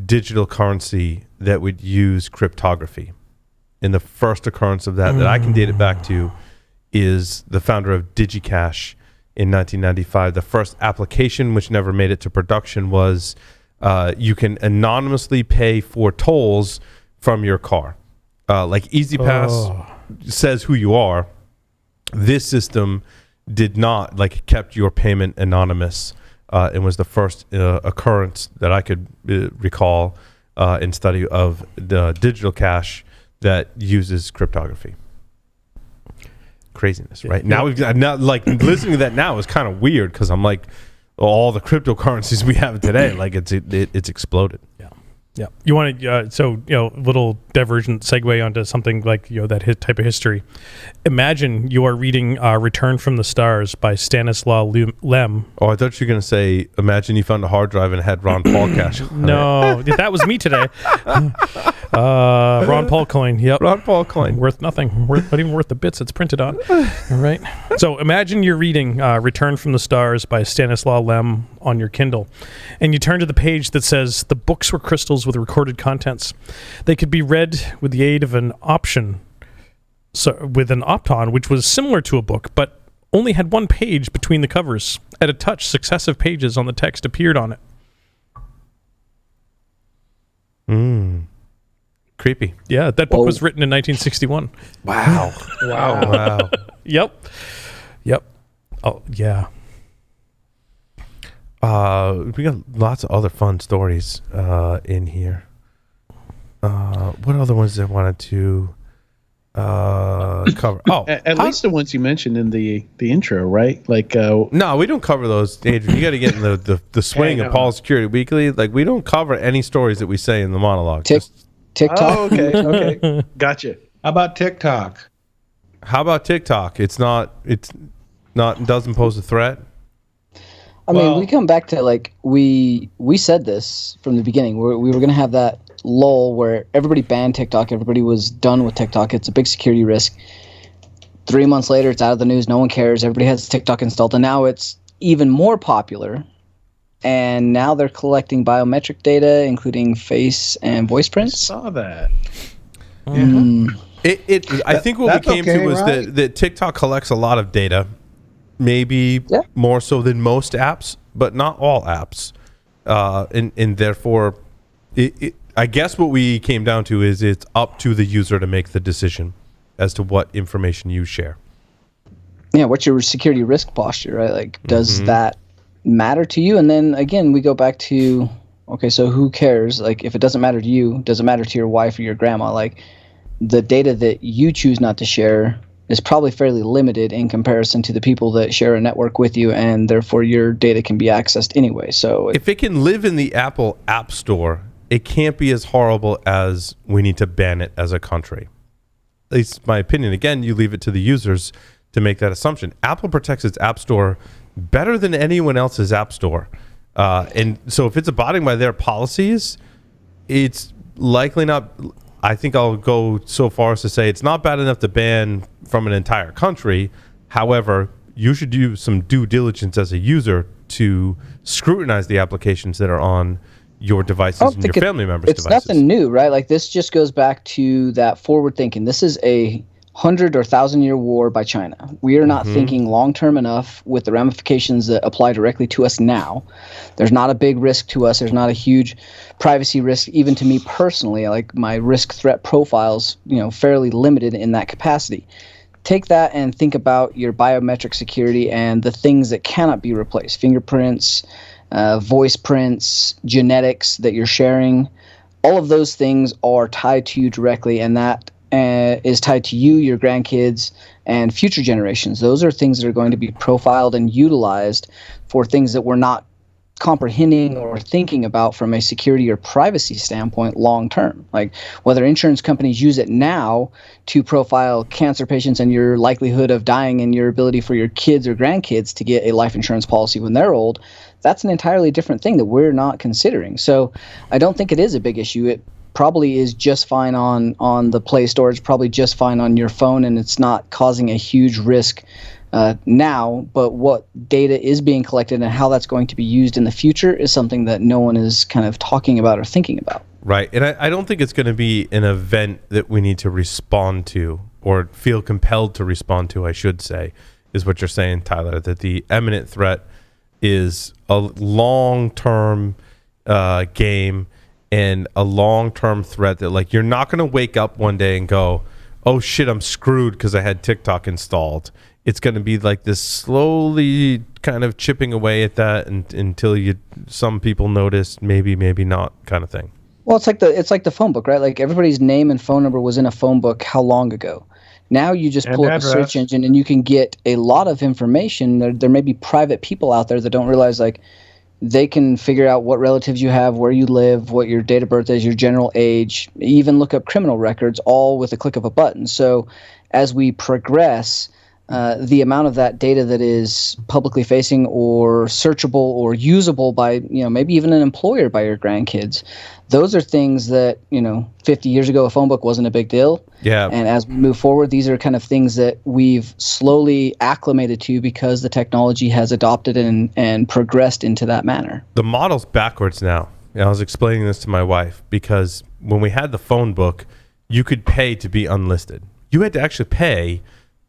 digital currency that would use cryptography. And the first occurrence of that I can date it back to is the founder of DigiCash in 1995. The first application, which never made it to production, was you can anonymously pay for tolls from your car. Like EasyPass says who you are. This system did not, kept your payment anonymous. And was the first occurrence that I could recall in study of the digital cash that uses cryptography. Craziness, right? Now we've got, listening to that now is kind of weird, because I'm like, all the cryptocurrencies we have today, it's exploded. Yeah. You want to, little divergent segue onto something like, that type of history. Imagine you are reading Return from the Stars by Stanislaw Lem. Oh, I thought you were going to say, imagine you found a hard drive and it had Ron Paul cash. No, that was me today. Ron Paul coin. Yep. Ron Paul coin. Worth nothing. Not even worth the bits it's printed on. All right. So imagine you're reading Return from the Stars by Stanislaw Lem on your Kindle, and you turn to the page that says, the books were crystals with recorded contents. They could be read with the aid of an option, with an opton, which was similar to a book, but only had one page between the covers. At a touch, successive pages on the text appeared on it. Creepy. Yeah, that book was written in 1961. Wow. Wow. Yep. Oh, yeah. We got lots of other fun stories in here. What other ones I wanted to cover? Oh, At least the ones you mentioned in the intro, right? No, we don't cover those, Adrian. You got to get in the swing of Paul's Security Weekly. We don't cover any stories that we say in the monologue. TikTok. Oh, okay. Gotcha. How about TikTok? It's not doesn't pose a threat. I mean, we come back to we said this from the beginning. We were going to have that lull where everybody banned TikTok. Everybody was done with TikTok. It's a big security risk. 3 months later, it's out of the news. No one cares. Everybody has TikTok installed. And now it's even more popular. And now they're collecting biometric data, including face and voice prints. I saw that. I think what we came to was that TikTok collects a lot of data. Maybe more so than most apps, but not all apps. And therefore, I guess what we came down to is it's up to the user to make the decision as to what information you share. Yeah, what's your security risk posture, right? Does that matter to you? And then, again, we go back to, okay, so who cares? If it doesn't matter to you, does it matter to your wife or your grandma? The data that you choose not to share is probably fairly limited in comparison to the people that share a network with you, and therefore your data can be accessed anyway. So if it can live in the Apple App Store, it can't be as horrible as we need to ban it as a country. At least my opinion. Again, you leave it to the users to make that assumption. Apple protects its App Store better than anyone else's App Store. And so if it's abiding by their policies, it's likely not... I think I'll go so far as to say it's not bad enough to ban from an entire country. However, you should do some due diligence as a user to scrutinize the applications that are on your devices and your family members' devices. It's nothing new, right? This just goes back to that forward thinking. This is a 100 or 1,000-year war by China. We are not thinking long-term enough with the ramifications that apply directly to us now. There's not a big risk to us. There's not a huge privacy risk, even to me personally. Like my risk threat profile's, fairly limited in that capacity. Take that and think about your biometric security and the things that cannot be replaced. Fingerprints, voice prints, genetics that you're sharing. All of those things are tied to you directly, and that is tied to you, your grandkids, and future generations. Those are things that are going to be profiled and utilized for things that we're not comprehending or thinking about from a security or privacy standpoint long term. Like whether insurance companies use it now to profile cancer patients and your likelihood of dying and your ability for your kids or grandkids to get a life insurance policy when they're old, that's an entirely different thing that we're not considering. So I don't think it is a big issue. It probably is just fine on the Play Store. It's probably just fine on your phone, and it's not causing a huge risk now. But what data is being collected and how that's going to be used in the future is something that no one is kind of talking about or thinking about. Right. And I don't think it's going to be an event that we need to respond to or feel compelled to respond to, I should say, is what you're saying, Tyler, that the imminent threat is a long-term game and a long-term threat that, like, you're not going to wake up one day and go, oh shit, I'm screwed because I had TikTok installed. It's going to be like this slowly kind of chipping away at that until some people notice, maybe not, kind of thing. Well, it's like the phone book, right? Like everybody's name and phone number was in a phone book how long ago? Now you just pull up a search engine and you can get a lot of information. There may be private people out there that don't realize, like, they can figure out what relatives you have, where you live, what your date of birth is, your general age, even look up criminal records, all with a click of a button. So as we progress, the amount of that data that is publicly facing or searchable or usable by, maybe even an employer by your grandkids, those are things that, 50 years ago, a phone book wasn't a big deal. Yeah. And as we move forward, these are kind of things that we've slowly acclimated to because the technology has adopted and progressed into that manner. The model's backwards now. I was explaining this to my wife because when we had the phone book, you could pay to be unlisted. You had to actually pay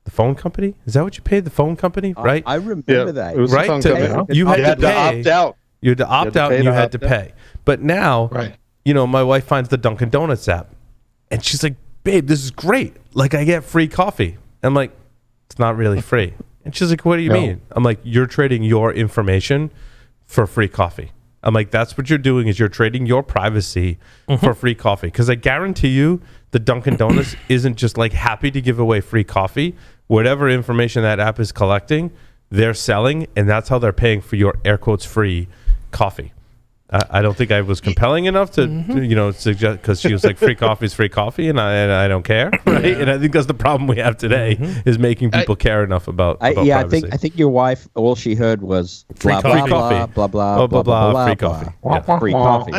the phone company. Is that what you paid the phone company? Right? I remember that. It was the phone company. You had to pay. Opt out. You had to opt out and you had to pay. But now, Right. My wife finds the Dunkin' Donuts app and she's like, babe, this is great. Like, I get free coffee. I'm like, it's not really free. And she's like, what do you mean? I'm like, you're trading your information for free coffee. I'm like, that's what you're doing, is you're trading your privacy for free coffee. Because I guarantee you the Dunkin' Donuts isn't just like happy to give away free coffee. Whatever information that app is collecting, they're selling, and that's how they're paying for your air quotes free coffee. I don't think I was compelling enough to, suggest, because she was like, free coffee is free coffee, and I don't care, right? Yeah. And I think that's the problem we have today, is making people care enough about privacy. I think your wife, all she heard was free blah, coffee. blah, blah, blah, blah, blah, blah, free blah, coffee. blah. Free coffee.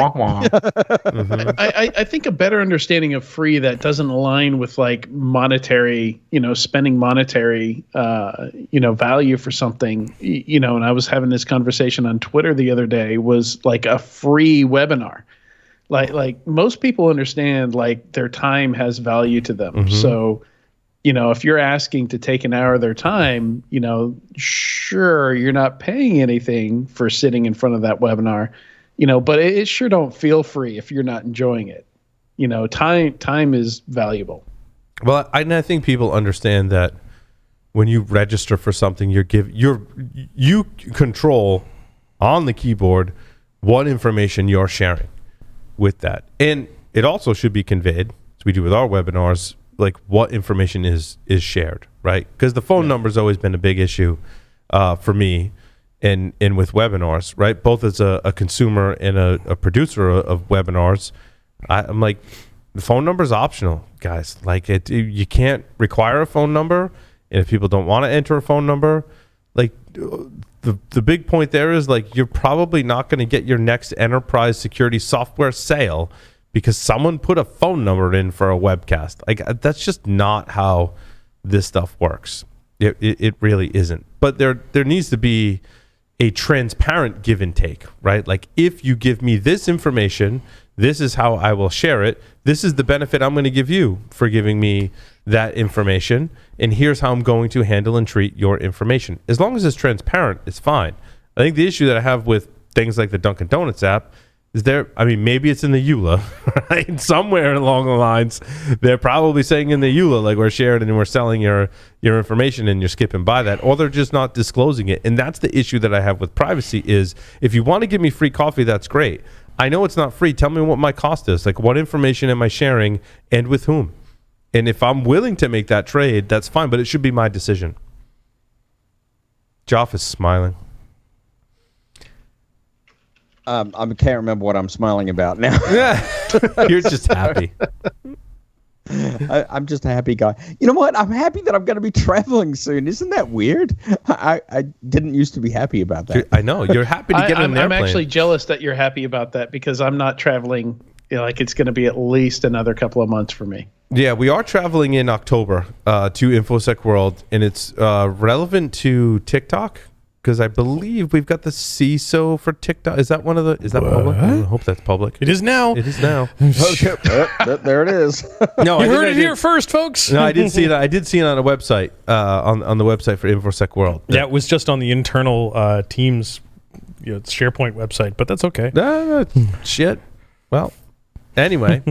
I think a better understanding of free that doesn't align with like monetary, spending monetary, value for something, and I was having this conversation on Twitter the other day, was like a free webinar. Like most people understand, like, their time has value to them. So, if you're asking to take an hour of their time, sure, you're not paying anything for sitting in front of that webinar, but it sure don't feel free if you're not enjoying it. Time is valuable. Well, I think people understand that when you register for something, you control on the keyboard what information you're sharing with that. And it also should be conveyed, as we do with our webinars, like what information is shared, right? Because the phone number's always been a big issue for me and with webinars, right? Both as a consumer and a producer of webinars. I'm like, the phone number is optional, guys. Like, you can't require a phone number, and if people don't want to enter a phone number, like, the big point there is, like, you're probably not going to get your next enterprise security software sale because someone put a phone number in for a webcast. Like, that's just not how this stuff works. It really isn't. But there needs to be a transparent give and take, right? Like, if you give me this information, This is how I will share it. This is the benefit I'm going to give you for giving me that information. And here's how I'm going to handle and treat your information. As long as it's transparent, it's fine. I think the issue that I have with things like the Dunkin' Donuts app is maybe it's in the EULA, right? Somewhere along the lines, they're probably saying in the EULA, like, we're sharing and we're selling your information and you're skipping by that, or they're just not disclosing it. And that's the issue that I have with privacy is, if you want to give me free coffee, that's great. I know it's not free. Tell me what my cost is. Like, what information am I sharing and with whom? And if I'm willing to make that trade, that's fine, but it should be my decision. Joff is smiling. I can't remember what I'm smiling about now. You're just happy. I'm just a happy guy. You know what? I'm happy that I'm going to be traveling soon. Isn't that weird? I didn't used to be happy about that. I know. You're happy to get on an airplane. I'm actually jealous that you're happy about that, because I'm not traveling. Like, it's going to be at least another couple of months for me. Yeah, we are traveling in October to InfoSec World, and it's relevant to TikTok, because I believe we've got the CISO for TikTok. Is that public? I hope that's public. It is now. It is now. Okay. There it is. No, you heard it here first, folks. No, I did see it. I did see it on a website, on the website for InfoSec World. Yeah, it was just on the internal Teams SharePoint website, but that's okay. Shit. Well, anyway,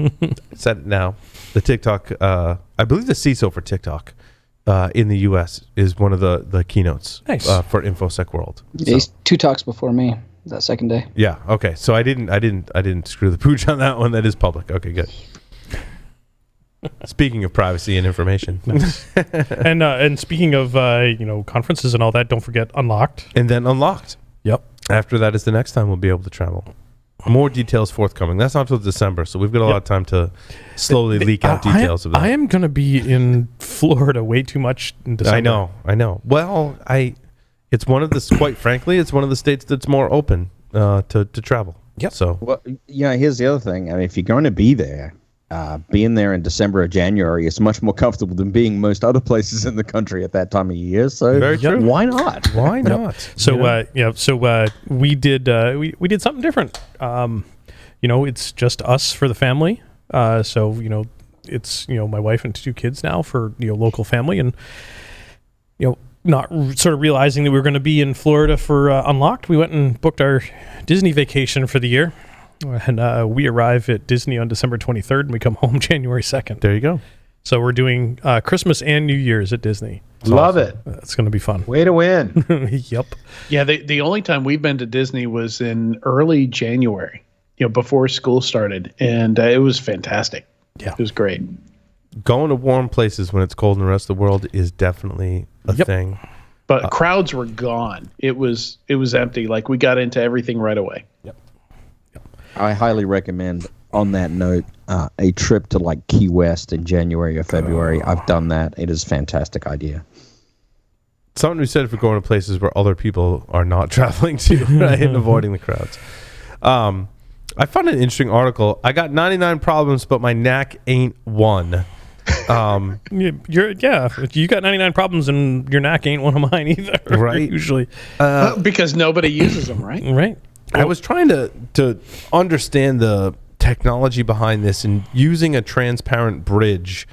said it now. The TikTok, I believe the CISO for TikTok in the U.S. is one of the keynotes for InfoSec World. Yeah, he's 2 talks before me that second day. Yeah. Okay. So I didn't screw the pooch on that one. That is public. Okay. Good. Speaking of privacy and information, and speaking of conferences and all that, don't forget Unlocked. And then Unlocked. Yep. After that is the next time we'll be able to travel. More details forthcoming. That's not until December, so we've got a lot of time to slowly leak out details of that. I am going to be in Florida way too much in December. I know. Well, it's one of the, quite frankly, it's one of the states that's more open to travel. Yep. So, well, here's the other thing. I mean, if you're going to be there, being there in December or January is much more comfortable than being most other places in the country at that time of year. So very true. Why not? Why not? So we did something different. It's just us for the family. It's my wife and 2 kids now for local family, and not sort of realizing that we were going to be in Florida for Unlocked. We went and booked our Disney vacation for the year. And we arrive at Disney on December 23rd, and we come home January 2nd. There you go. So we're doing Christmas and New Year's at Disney. Love it. It's going to be fun. Way to win. Yep. Yeah, the only time we've been to Disney was in early January, before school started, and it was fantastic. Yeah. It was great. Going to warm places when it's cold in the rest of the world is definitely a thing. But crowds were gone. It was empty. Like, we got into everything right away. Yep. I highly recommend, on that note, a trip to like Key West in January or February. I've done that. It is a fantastic idea. Something we said for going to places where other people are not traveling to, right, and avoiding the crowds. I found an interesting article. I got 99 problems, but my NAC ain't one. You got 99 problems, and your NAC ain't one of mine either. Right. Usually. Because nobody uses them, right? Right. I was trying to understand the technology behind this, and using a transparent bridge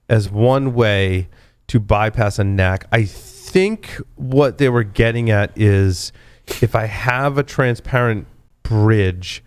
as one way to bypass a NAC. I think what they were getting at is, if I have a transparent bridge,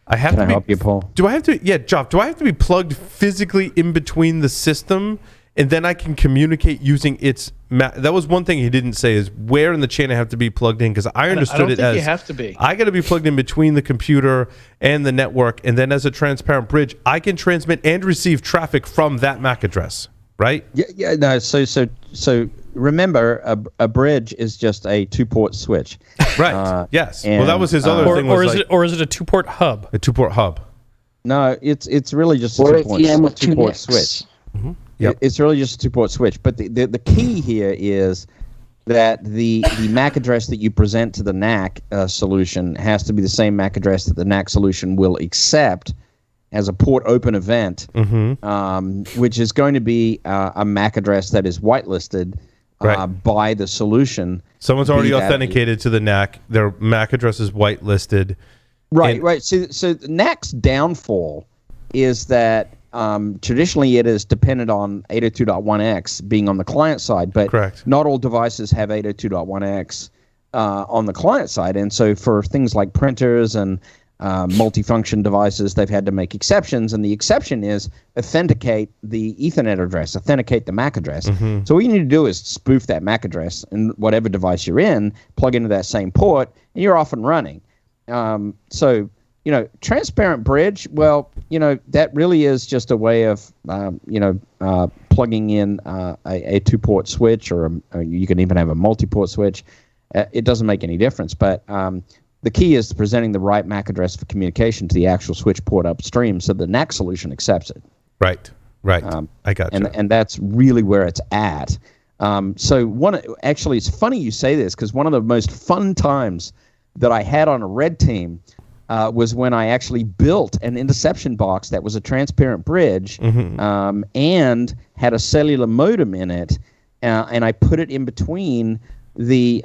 I have Can to I help you, Paul? Do I have to? Yeah, Joff. Do I have to be plugged physically in between the system, and then I can communicate using its? That was one thing he didn't say, is where in the chain I have to be plugged in, because I understood I don't it think as you have to be. I got to be plugged in between the computer and the network, and then as a transparent bridge, I can transmit and receive traffic from that MAC address. Right? Yeah. No. So remember, a bridge is just a 2-port switch. Right. Yes. Well, that was his other thing. Or is it a 2-port hub? A 2-port hub. No, it's really just a Or a 2-port, VM with 2 2-port NICs. switch. Mm-hmm. Yep. It's really just a 2-port switch. But the key here is that the MAC address that you present to the NAC solution has to be the same MAC address that the NAC solution will accept as a port open event, which is going to be a MAC address that is whitelisted by the solution. Someone's already authenticated to the NAC. Their MAC address is whitelisted. Right, right. So NAC's downfall is that traditionally it is dependent on 802.1x being on the client side, but Correct. not all devices have 802.1x on the client side. And so for things like printers and multifunction devices, they've had to make exceptions. And the exception is authenticate the Ethernet address, authenticate the MAC address. So what you need to do is spoof that MAC address in whatever device you're in, plug into that same port, and you're off and running. So, transparent bridge, well, that really is just a way of, plugging in a two-port switch, or you can even have a multi-port switch. It doesn't make any difference. But the key is presenting the right MAC address for communication to the actual switch port upstream so the NAC solution accepts it. Right. I got you. And that's really where it's at. Actually, it's funny you say this, because one of the most fun times that I had on a red team was when I actually built an interception box that was a transparent bridge and had a cellular modem in it, and I put it in between the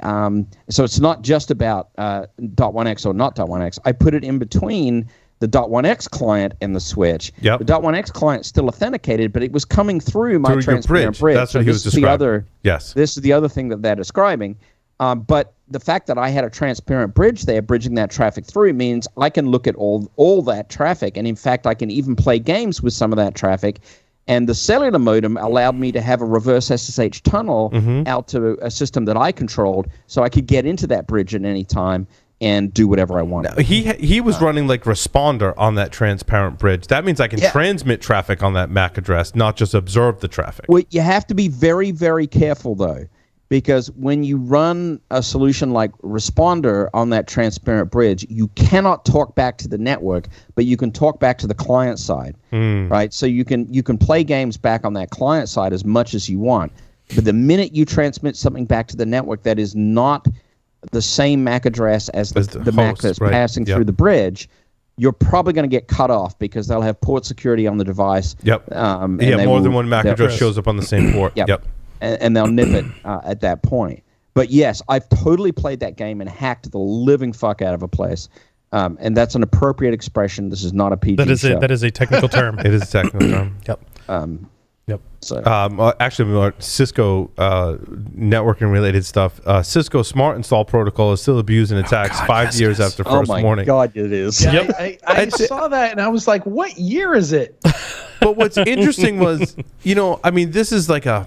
so it's not just about .1x or not .1x. I put it in between the .1x client and the switch. Yep. The .1x client still authenticated, but it was coming through my Through your transparent bridge. That's what he was describing. Yes. This is the other thing that they're describing. But the fact that I had a transparent bridge there bridging that traffic through means I can look at all that traffic. And in fact, I can even play games with some of that traffic. And the cellular modem allowed me to have a reverse SSH tunnel out to a system that I controlled, so I could get into that bridge at any time and do whatever I wanted. Now, he was running like responder on that transparent bridge. That means I can transmit traffic on that MAC address, not just observe the traffic. Well, you have to be very, very careful, though, because when you run a solution like responder on that transparent bridge, you cannot talk back to the network, but you can talk back to the client side, right? So you can play games back on that client side as much as you want. But the minute you transmit something back to the network that is not the same MAC address as the MAC that's passing through the bridge, you're probably going to get cut off because they'll have port security on the device. More than one MAC address shows up on the same port. And they'll nip it at that point. But yes, I've totally played that game and hacked the living fuck out of a place. And that's an appropriate expression. This is not a PG show. That is a technical term. It is a technical term. So actually, Cisco networking related stuff. Cisco Smart Install Protocol is still abused in attacks 5 years after first warning. Oh my God, it is. Yeah, I saw that and I was like, what year is it? But what's interesting was, this is like a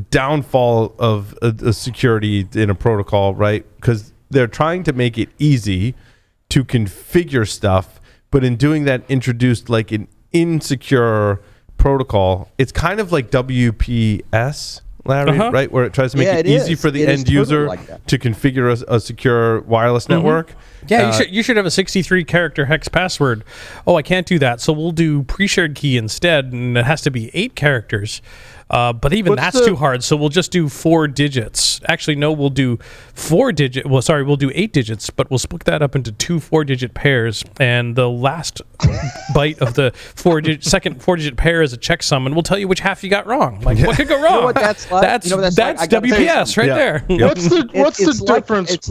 downfall of a security in a protocol, right? Because they're trying to make it easy to configure stuff, but in doing that, introduced like an insecure protocol. It's kind of like WPS, Larry, right? Where it tries to make it easy for the end user to configure a secure wireless network. Yeah, you should have a 63-character hex password. Oh, I can't do that, so we'll do pre-shared key instead, and it has to be 8 characters. But even that's too hard, so we'll just do 4 digits. Actually, no, we'll do 4 digit. Well, sorry, we'll do 8 digits, but we'll split that up into 2 4-digit pairs, and the last byte of the second 4-digit pair is a checksum, and we'll tell you which half you got wrong. Like, what could go wrong? You know what that's like? That's WPS right there. What's the difference? It's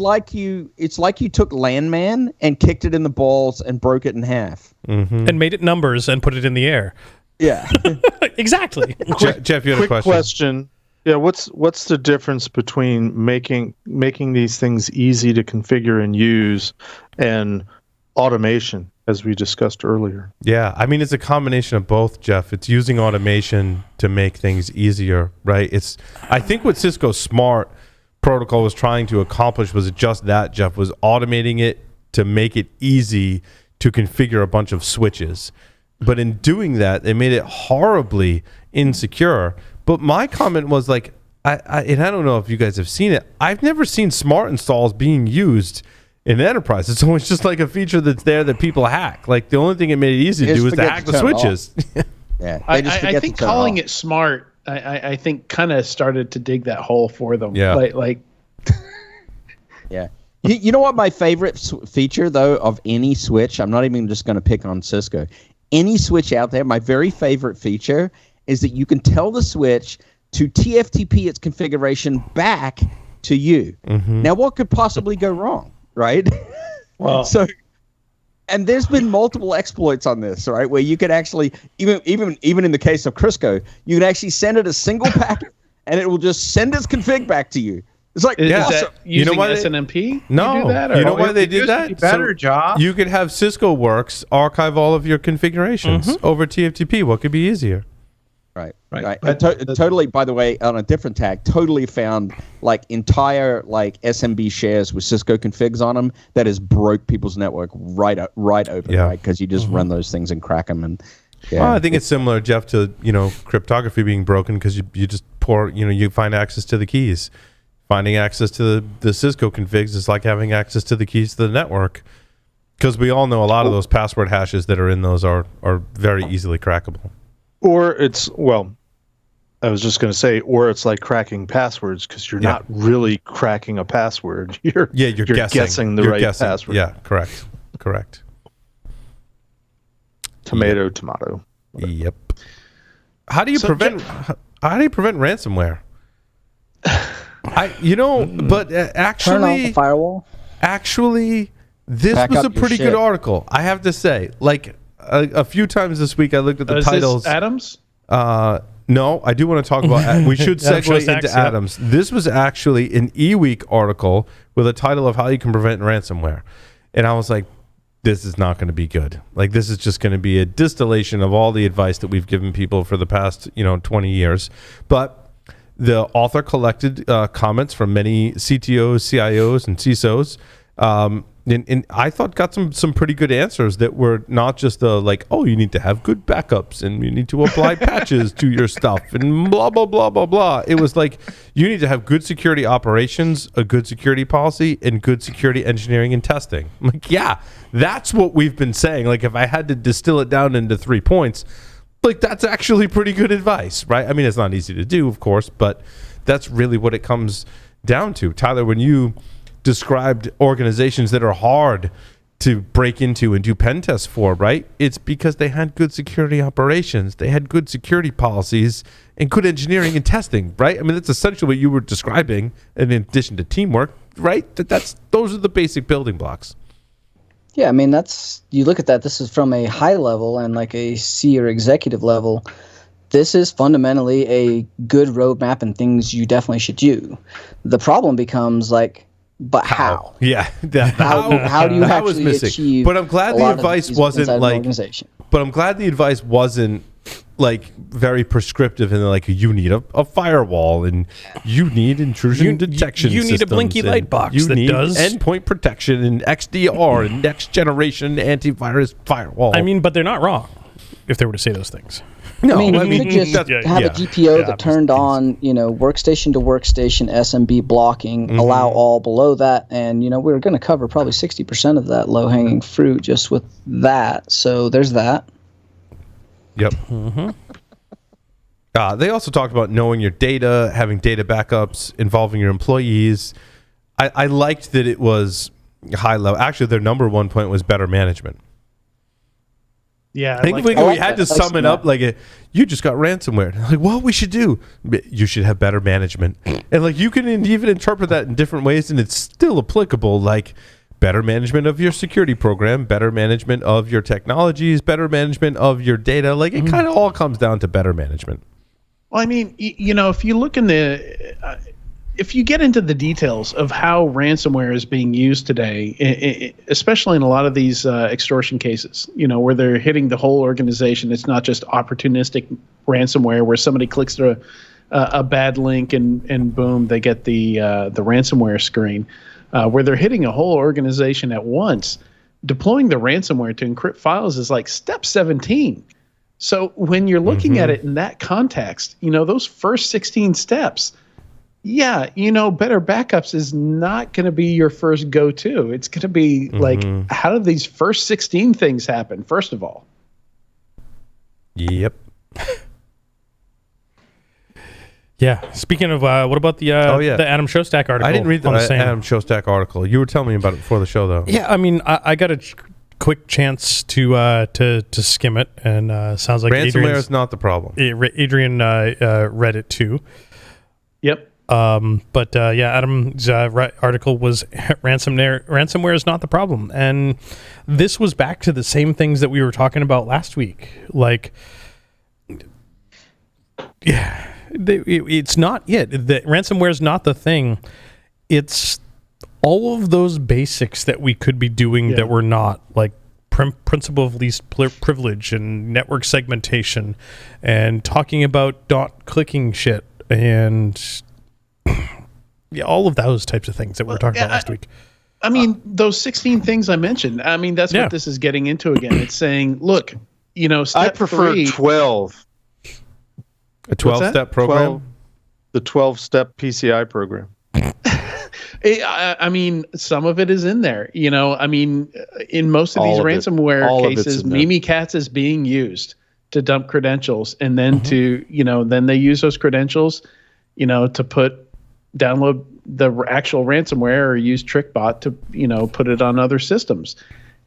like you took Landman and kicked it in the balls and broke it in half, and made it numbers and put it in the air. Yeah, exactly. Jeff, you had a Quick question. Yeah, what's the difference between making these things easy to configure and use and automation, as we discussed earlier? Yeah, it's a combination of both, Jeff. It's using automation to make things easier, right? I think what Cisco Smart Protocol was trying to accomplish was just that, Jeff, was automating it to make it easy to configure a bunch of switches. But in doing that, they made it horribly insecure. But my comment was like, I don't know if you guys have seen it. I've never seen smart installs being used in enterprise. It's always just like a feature that's there that people hack. Like the only thing it made it easy to do is to hack the switches. Yeah, I think calling it smart, I think kind of started to dig that hole for them. Yeah. Like yeah. You know what my favorite feature, though, of any switch, I'm not even just going to pick on Cisco, any switch out there, my very favorite feature is that you can tell the switch to TFTP its configuration back to you. Now, what could possibly go wrong, right? Well, so And there's been multiple exploits on this, right? Where you could actually, even in the case of Crisco, you can actually send it a single packet, and it will just send its config back to you. It's like, Is awesome. that using SNMP? No. You do that, You know why they did that? Better job. You could have Cisco Works archive all of your configurations over TFTP. What could be easier? Right. But Totally, by the way, on a different tag, totally found like entire like SMB shares with Cisco configs on them that has broke people's network right open, right? Because you just run those things and crack them. And Well, I think it's similar, Jeff, to cryptography being broken because you just pour, you find access to the keys. Finding access to the Cisco configs is like having access to the keys to the network, because we all know a lot of those password hashes that are in those are very easily crackable. Or it's, I was just going to say, or it's like cracking passwords, because you're not really cracking a password. You're guessing the right password. Yeah, correct. Tomato. Yep. How do you prevent ransomware? But actually, turn off the firewall. Actually, this Back was up a your pretty shit. good article, I have to say. Like a few times this week, I looked at the titles. This Adams? No, I do want to talk about. We should segue Showstacks, into yeah. Adams. This was actually an eWeek article with a title of how you can prevent ransomware, and I was like, this is not going to be good. Like, this is just going to be a distillation of all the advice that we've given people for the past 20 years. But the author collected comments from many CTOs, CIOs, and CISOs, and I thought got some pretty good answers that were not just you need to have good backups and you need to apply patches to your stuff and blah, blah, blah, blah, blah. It was like, you need to have good security operations, a good security policy, and good security engineering and testing. I'm like, yeah, that's what we've been saying. Like, if I had to distill it down into 3 points, like, that's actually pretty good advice, right? I mean, it's not easy to do, of course, but that's really what it comes down to. Tyler, when you described organizations that are hard to break into and do pen tests for, right? It's because they had good security operations, they had good security policies, and good engineering and testing, right? I mean, that's essentially what you were describing, and in addition to teamwork, right? Those are the basic building blocks. Yeah, I mean, you look at that, this is from a high level and like a C or executive level. This is fundamentally a good roadmap and things you definitely should do. The problem becomes but how? Yeah. How do you actually achieve? But I'm glad the advice wasn't But I'm glad the advice wasn't very prescriptive and you need a firewall and you need intrusion detection. You need a blinky light box that does endpoint protection and XDR and next generation antivirus firewall. I mean, but they're not wrong if they were to say those things. No, you could just have a GPO that turned on, workstation to workstation SMB blocking, allow all below that, and we're going to cover probably 60% of that low-hanging fruit just with that. So there's that. Yep. They also talked about knowing your data, having data backups, involving your employees. I liked that it was high level. Actually, their number one point was better management. Yeah, I think we had to sum it up you just got ransomware. Like, what we should do? You should have better management. And you can even interpret that in different ways, and it's still applicable. Like, better management of your security program, better management of your technologies, better management of your data. It kind of all comes down to better management. Well, I mean, if you look if you get into the details of how ransomware is being used today, especially in a lot of these extortion cases, where they're hitting the whole organization, it's not just opportunistic ransomware where somebody clicks through a bad link and boom, they get the ransomware screen, where they're hitting a whole organization at once. Deploying the ransomware to encrypt files is like step 17. So when you're looking at it in that context, those first 16 steps, better backups is not going to be your first go-to. It's going to be how do these first 16 things happen, first of all? Yep. Yeah. Speaking of, what about the Adam Showstack article? I didn't read the Adam Showstack article. You were telling me about it before the show, though. Yeah, I mean, I got a quick chance to skim it, and sounds like ransomware is not the problem. Adrian read it too. Yep. Adam's article was ransomware is not the problem, and this was back to the same things that we were talking about last week. Like, yeah, it's not it. The ransomware is not the thing. It's all of those basics that we could be doing that we're not, like principle of least privilege and network segmentation, and talking about clicking shit and. Yeah, all of those types of things that we were talking about last week. I mean, those 16 things I mentioned, I mean, that's what this is getting into again. It's saying, look, step I prefer 3, 12. A 12-step program? The 12-step PCI program. I mean, some of it is in there. I mean, in most of these ransomware cases, Mimikatz is being used to dump credentials, and then then they use those credentials, to download the actual ransomware or use TrickBot to, put it on other systems.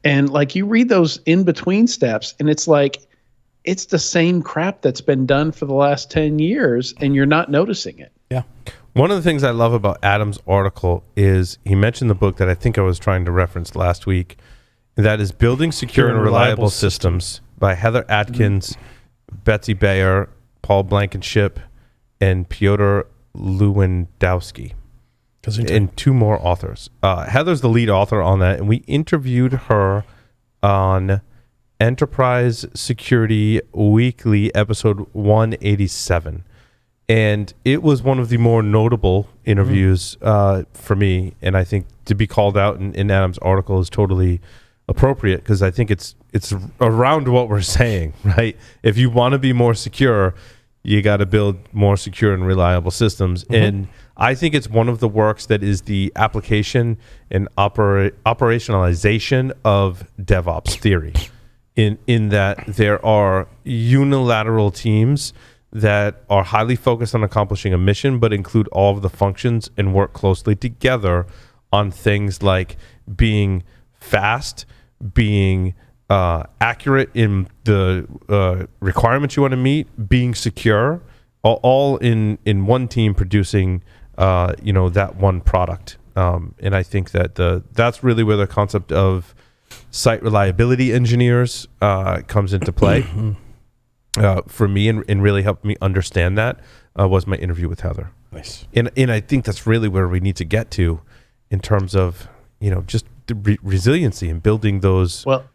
And like you read those in between steps and it's like, it's the same crap that's been done for the last 10 years and you're not noticing it. Yeah. One of the things I love about Adam's article is he mentioned the book that I think I was trying to reference last week. That is Building Secure and Reliable Systems by Heather Atkins, Betsy Bayer, Paul Blankenship, and Piotr Lewandowski, and 2 more authors. Heather's the lead author on that, and we interviewed her on Enterprise Security Weekly, episode 187. And it was one of the more notable interviews for me, and I think to be called out in Adam's article is totally appropriate, because I think it's around what we're saying, right? If you want to be more secure, you got to build more secure and reliable systems. And I think it's one of the works that is the application and operationalization of DevOps theory, in that there are unilateral teams that are highly focused on accomplishing a mission, but include all of the functions and work closely together on things like being fast, being accurate in the requirements you want to meet, being secure, all in one team producing that one product. And I think that that's really where the concept of site reliability engineers comes into play for me, and really helped me understand that was my interview with Heather. Nice. And I think that's really where we need to get to in terms of just the resiliency and building those. Well,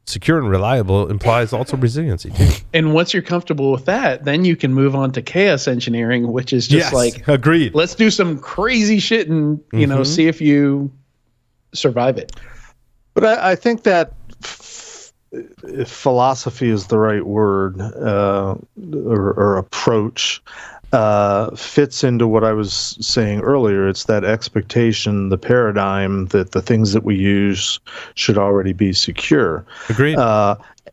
secure and reliable implies also resiliency too. And once you're comfortable with that, then you can move on to chaos engineering, which is just agreed. Let's do some crazy shit and see if you survive it. But I think that if philosophy is the right word, or approach, fits into what I was saying earlier. It's that expectation, the paradigm that the things that we use should already be secure. Agreed.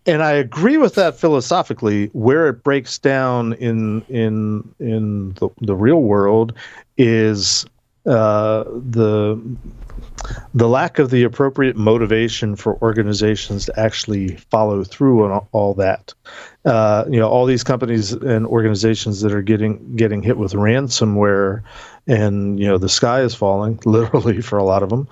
And I agree with that philosophically. Where it breaks down in the real world is the lack of the appropriate motivation for organizations to actually follow through on all that. All these companies and organizations that are getting hit with ransomware, and the sky is falling literally for a lot of them.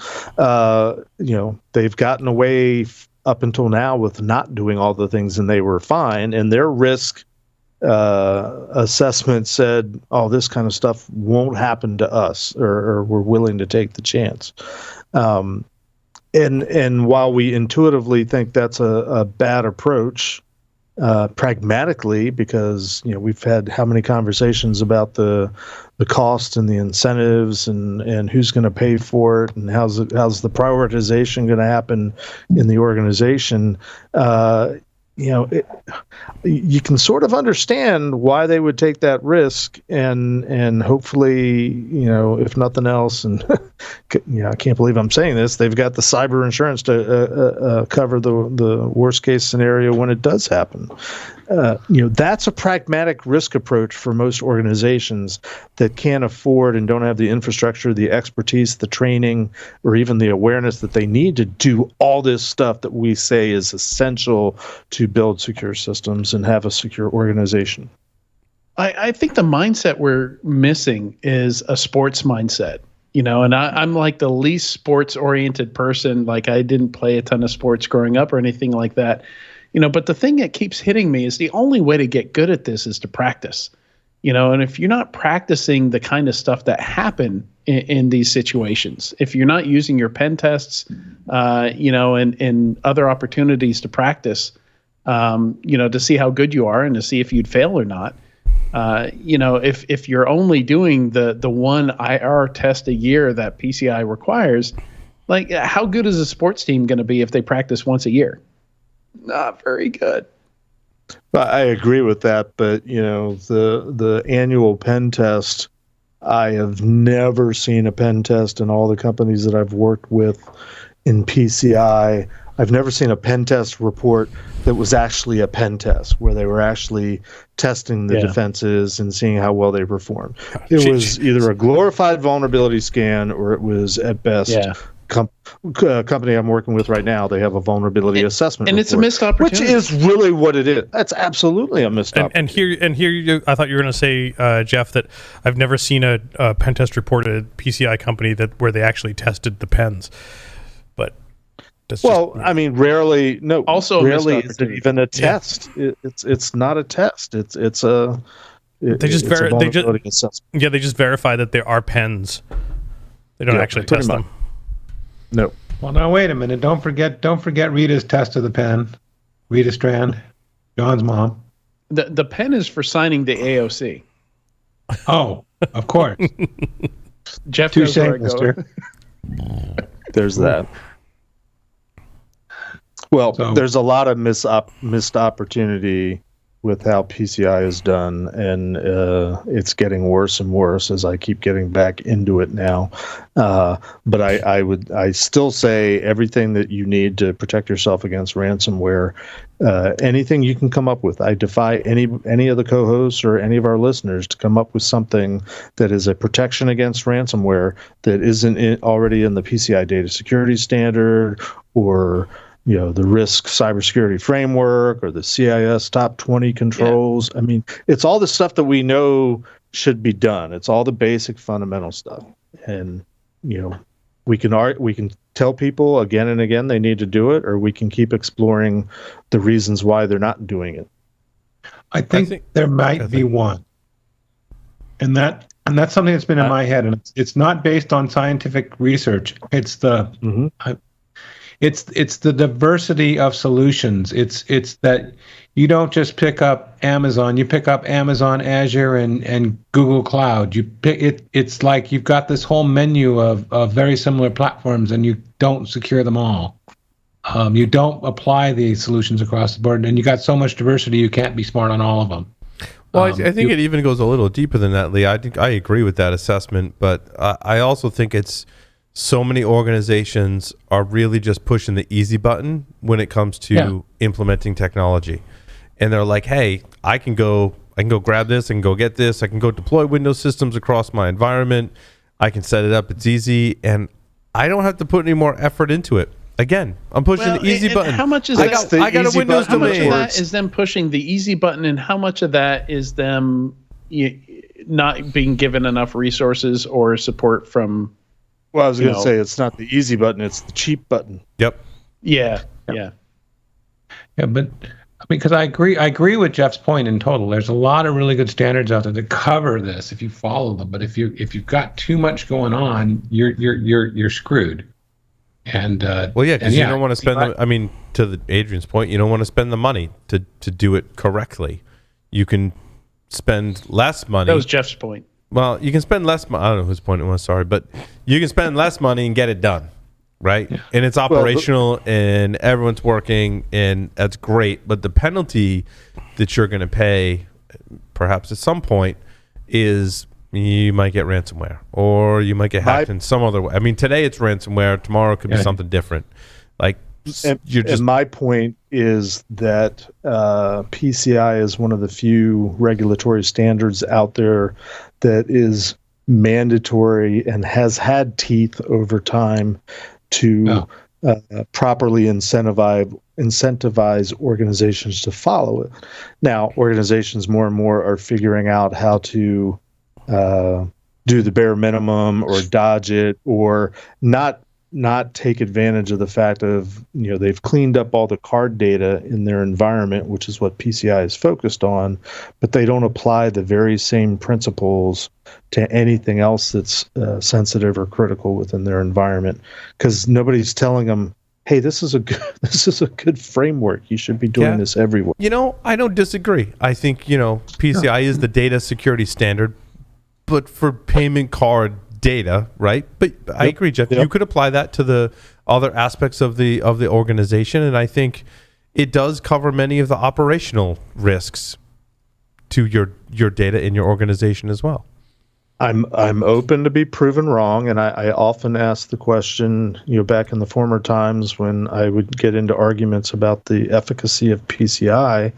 They've gotten away up until now with not doing all the things, and they were fine. And their risk assessment said, "Oh, this kind of stuff won't happen to us," or we're willing to take the chance. And while we intuitively think that's a bad approach, pragmatically, because we've had how many conversations about the cost and the incentives and who's going to pay for it, and how's the prioritization going to happen in the organization. You can sort of understand why they would take that risk, and hopefully, if nothing else, and I can't believe I'm saying this, they've got the cyber insurance to cover the worst case scenario when it does happen. That's a pragmatic risk approach for most organizations that can't afford and don't have the infrastructure, the expertise, the training, or even the awareness that they need to do all this stuff that we say is essential to build secure systems and have a secure organization. I think the mindset we're missing is a sports mindset. And I'm like the least sports oriented person. Like, I didn't play a ton of sports growing up or anything like that. But the thing that keeps hitting me is the only way to get good at this is to practice. And if you're not practicing the kind of stuff that happen in these situations, if you're not using your pen tests, and other opportunities to practice, to see how good you are and to see if you'd fail or not, if you're only doing the one IR test a year that PCI requires, like, how good is a sports team going to be if they practice once a year? Not very good. I agree with that, but the annual pen test, I have never seen a pen test in all the companies that I've worked with in PCI. I've never seen a pen test report that was actually a pen test, where they were actually testing the defenses and seeing how well they performed. It was either a glorified vulnerability scan, or it was at best company I'm working with right now, they have a vulnerability assessment and report, it's a missed opportunity, which is really what it is. That's absolutely a missed opportunity. And here, I thought you were going to say, Jeff, that I've never seen a pen test report at a PCI company where they actually tested the pens. But rarely. No, also rarely is it even a test. Yeah. It's not a test. They just verify that there are pens. They don't actually test them. No. Well, now wait a minute. Don't forget Rita's test of the pen. Rita Strand, John's mom. The pen is for signing the AOC. Oh, of course. Jeff, touche, mister. There's that. Well, there's a lot of missed opportunity with how PCI is done, and it's getting worse and worse as I keep getting back into it now. But I still say everything that you need to protect yourself against ransomware, anything you can come up with. I defy any of the co-hosts or any of our listeners to come up with something that is a protection against ransomware that isn't already in the PCI data security standard, or the risk cybersecurity framework, or the CIS top 20 controls. I mean, it's all the stuff that we know should be done. It's all the basic fundamental stuff. And, we can tell people again and again they need to do it, or we can keep exploring the reasons why they're not doing it. I think there might be one. And that's something that's been in my head, and it's not based on scientific research. It's the It's the diversity of solutions. It's that you don't just pick up Amazon. You pick up Amazon Azure and Google Cloud. You pick it. It's like you've got this whole menu of very similar platforms, and you don't secure them all. You don't apply the solutions across the board, and you got so much diversity you can't be smart on all of them. Well, I think it even goes a little deeper than that, Lee. I think I agree with that assessment, but I also think it's so many organizations are really just pushing the easy button when it comes to implementing technology. And they're like, hey, I can go grab this, I can go get this, I can go deploy Windows systems across my environment, I can set it up, it's easy, and I don't have to put any more effort into it. Again, I'm pushing the easy button. How much is I got a Windows how much domain. of that is them pushing the easy button, and how much of that is them not being given enough resources or support from? Well, I was going to say it's not the easy button; it's the cheap button. Yep. Yeah. But because I agree with Jeff's point in total. There's a lot of really good standards out there that cover this if you follow them. But if you've got too much going on, you're screwed. And because you don't want to spend. To Adrian's point, you don't want to spend the money to do it correctly. You can spend less money. That was Jeff's point. Well, you can spend less money. I don't know whose point it was, sorry. But you can spend less money and get it done, right? Yeah. And it's operational and everyone's working, and that's great. But the penalty that you're going to pay, perhaps at some point, is you might get ransomware, or you might get hacked in some other way. I mean, today it's ransomware. Tomorrow it could be something different. And my point is that PCI is one of the few regulatory standards out there that is mandatory and has had teeth over time to properly incentivize organizations to follow it. Now, organizations more and more are figuring out how to do the bare minimum or dodge it, or not take advantage of the fact of, they've cleaned up all the card data in their environment, which is what PCI is focused on, but they don't apply the very same principles to anything else that's sensitive or critical within their environment, because nobody's telling them, hey, this is a good framework. You should be doing this everywhere. I don't disagree. I think, PCI is the data security standard, but for payment card data, right? But I agree, Jeff. You could apply that to the other aspects of the organization, and I think it does cover many of the operational risks to your data in your organization as well. I'm open to be proven wrong, and I often ask the question, back in the former times when I would get into arguments about the efficacy of PCI,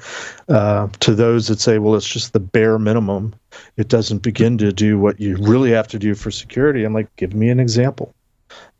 to those that say, well, it's just the bare minimum. It doesn't begin to do what you really have to do for security. I'm like, give me an example.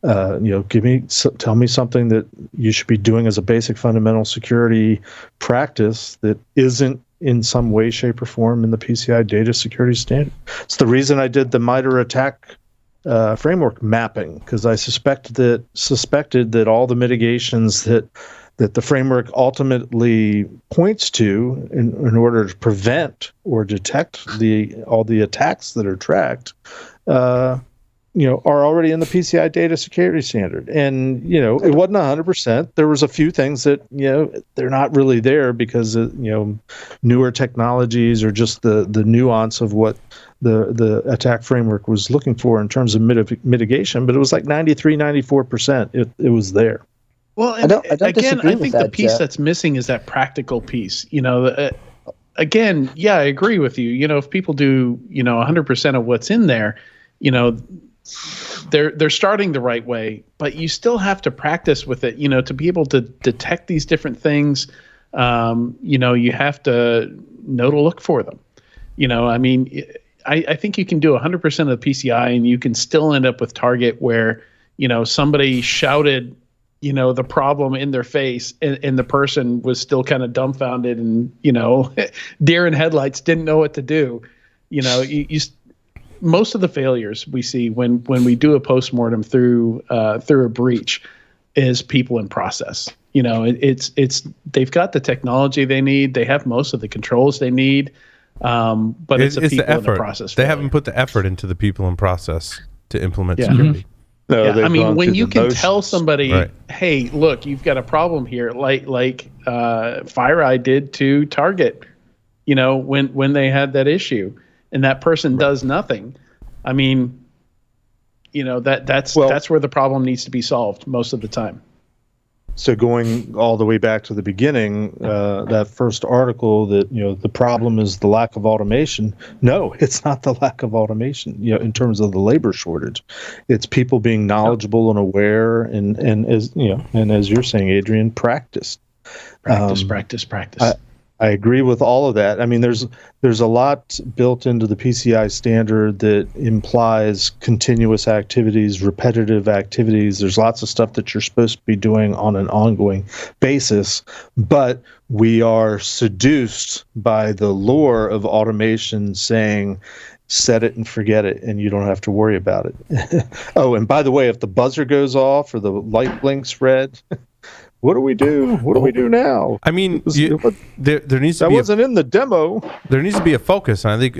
Tell me something that you should be doing as a basic fundamental security practice that isn't in some way, shape, or form in the PCI data security standard. It's the reason I did the MITRE ATT&CK framework mapping, because I suspected that all the mitigations that the framework ultimately points to in order to prevent or detect all the attacks that are tracked, are already in the PCI data security standard. And, it wasn't 100%. There was a few things that, they're not really there because, newer technologies or just the nuance of what the attack framework was looking for in terms of mitigation. But it was like 93, 94%. It was there. Well, and again, I think the piece that's missing is that practical piece. Again, yeah, I agree with you. If people do, 100% of what's in there, they're starting the right way, but you still have to practice with it, to be able to detect these different things. You have to know to look for them. I think you can do 100% of the PCI and you can still end up with target where, somebody shouted, the problem in their face and the person was still kind of dumbfounded and, deer in headlights, didn't know what to do. Most of the failures we see when we do a postmortem through a breach is people in process. It's they've got the technology they need. They have most of the controls they need. But it's the people in the process. They haven't put the effort into the people in process to implement security. No, when you can tell somebody, right, hey, look, you've got a problem here, like FireEye did to Target, when they had that issue. And that person does nothing. That's where the problem needs to be solved most of the time. So going all the way back to the beginning, that first article that, the problem is the lack of automation. No, it's not the lack of automation, in terms of the labor shortage. It's people being knowledgeable and aware and as you're saying, Adrian, practice. I agree with all of that. There's a lot built into the PCI standard that implies continuous activities, repetitive activities. There's lots of stuff that you're supposed to be doing on an ongoing basis, but we are seduced by the lure of automation saying, set it and forget it, and you don't have to worry about it. Oh, and by the way, if the buzzer goes off or the light blinks red, what do we do? What do we do now? There needs to that be wasn't in the demo. There needs to be a focus, and I think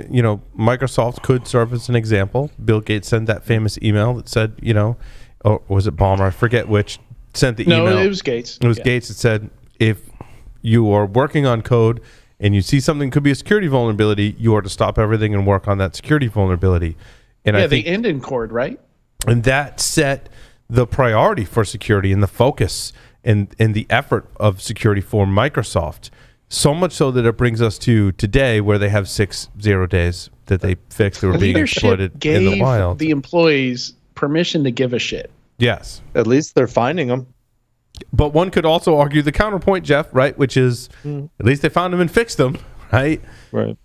Microsoft could serve as an example. Bill Gates sent that famous email that said, or was it Ballmer? I forget which sent the email. No, it was Gates. It was Gates that said, if you are working on code and you see something could be a security vulnerability, you are to stop everything and work on that security vulnerability. And I think the end in cord, right? And that set the priority for security and the focus and the effort of security for Microsoft, so much so that it brings us to today, where they have 6 0 days that they fixed that were being exploited in the wild. The employees permission to give a shit. Yes, at least they're finding them. But one could also argue the counterpoint, Jeff, right? Which is at least they found them and fixed them, right? Right.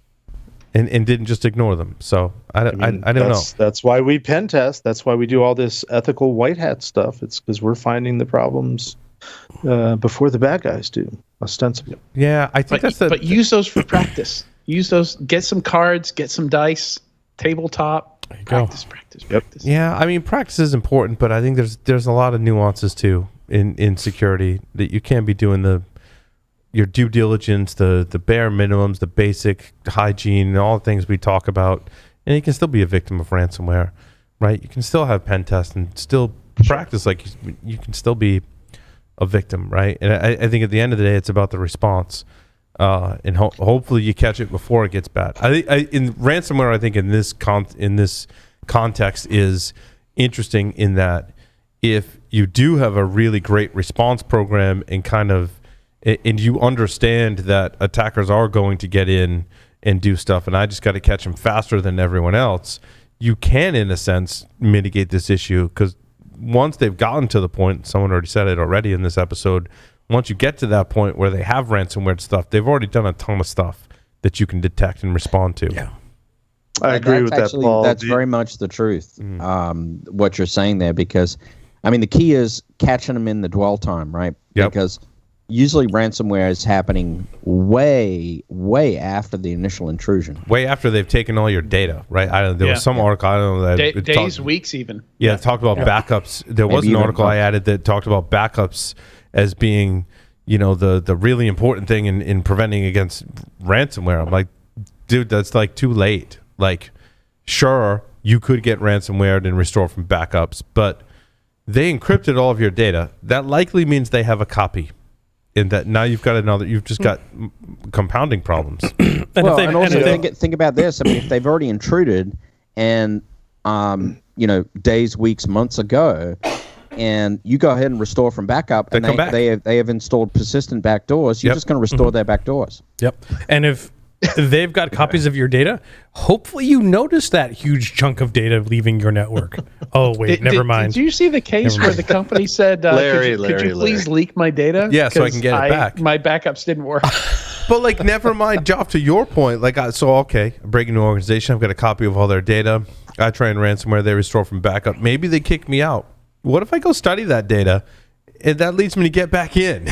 and didn't just ignore them. So I don't know. That's why we pen test. That's why we do all this ethical white hat stuff. It's because we're finding the problems before the bad guys do, ostensibly. Yeah, I think but use those for practice. Use those. Get some cards. Get some dice. Tabletop. There you practice. Yeah, I mean, practice is important, but I think there's a lot of nuances too in security that you can't be doing your due diligence, the bare minimums, the basic hygiene, and all the things we talk about, and you can still be a victim of ransomware, right? You can still have pen tests and still practice like you can still be a victim, right? And I think at the end of the day, it's about the response, and hopefully you catch it before it gets bad. In ransomware, I think in this context is interesting in that if you do have a really great response program and you understand that attackers are going to get in and do stuff, and I just got to catch them faster than everyone else, you can, in a sense, mitigate this issue, because once they've gotten to the point, someone already said it already in this episode, once you get to that point where they have ransomware stuff, they've already done a ton of stuff that you can detect and respond to. Yeah. I agree with that, Paul. That's very much the truth, what you're saying there, because, I mean, the key is catching them in the dwell time, right? Yep. Because usually ransomware is happening way, way after the initial intrusion. Way after they've taken all your data, right? There was some article, I don't know, that days, weeks even. Yeah, it talked about backups. There was an article I added that talked about backups as being, the really important thing in preventing against ransomware. I'm like, dude, that's like too late. Like, sure, you could get ransomware and restore from backups, but they encrypted all of your data. That likely means they have a copy. In that now you've just got compounding problems. Think about this. I mean, if they've already intruded and, days, weeks, months ago, and you go ahead and restore from backup, and they have installed persistent backdoors, you're just going to restore their backdoors. Yep. And if they've got copies of your data, hopefully you notice that huge chunk of data leaving your network. Oh, wait, never mind. Did you see the case where the company said, could you please leak my data? Yeah, so I can get it back. My backups didn't work. But, like, never mind, Joff, to your point, okay, I'm breaking an organization, I've got a copy of all their data, I try and ransomware, they restore from backup. Maybe they kick me out. What if I go study that data? And that leads me to get back in,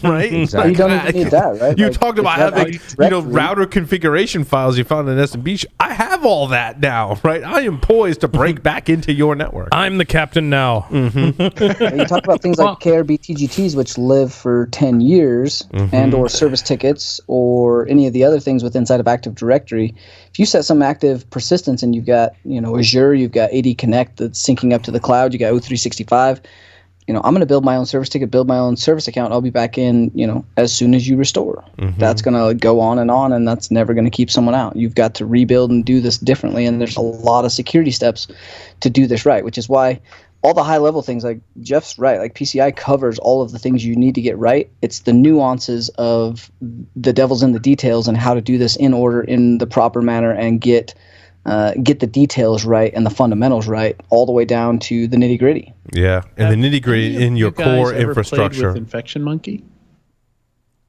right? Exactly. You don't even need that, right? You talked about having, router configuration files you found in SMB. I have all that now, right? I am poised to break back into your network. I'm the captain now. Mm-hmm. You talk about things like KRB TGTs, which live for 10 years, and or service tickets, or any of the other things with inside of Active Directory. If you set some active persistence and you've got, Azure, you've got AD Connect that's syncing up to the cloud, you got O365. I'm going to build my own service ticket, build my own service account. I'll be back in, as soon as you restore. That's going to go on, and that's never going to keep someone out. You've got to rebuild and do this differently, and there's a lot of security steps to do this right, which is why all the high-level things, like Jeff's right, like PCI covers all of the things you need to get right. It's the nuances of the devil's in the details and how to do this in order, in the proper manner, and get the details right and the fundamentals right, all the way down to the nitty gritty. Yeah, and the nitty gritty in your core infrastructure. With Infection Monkey?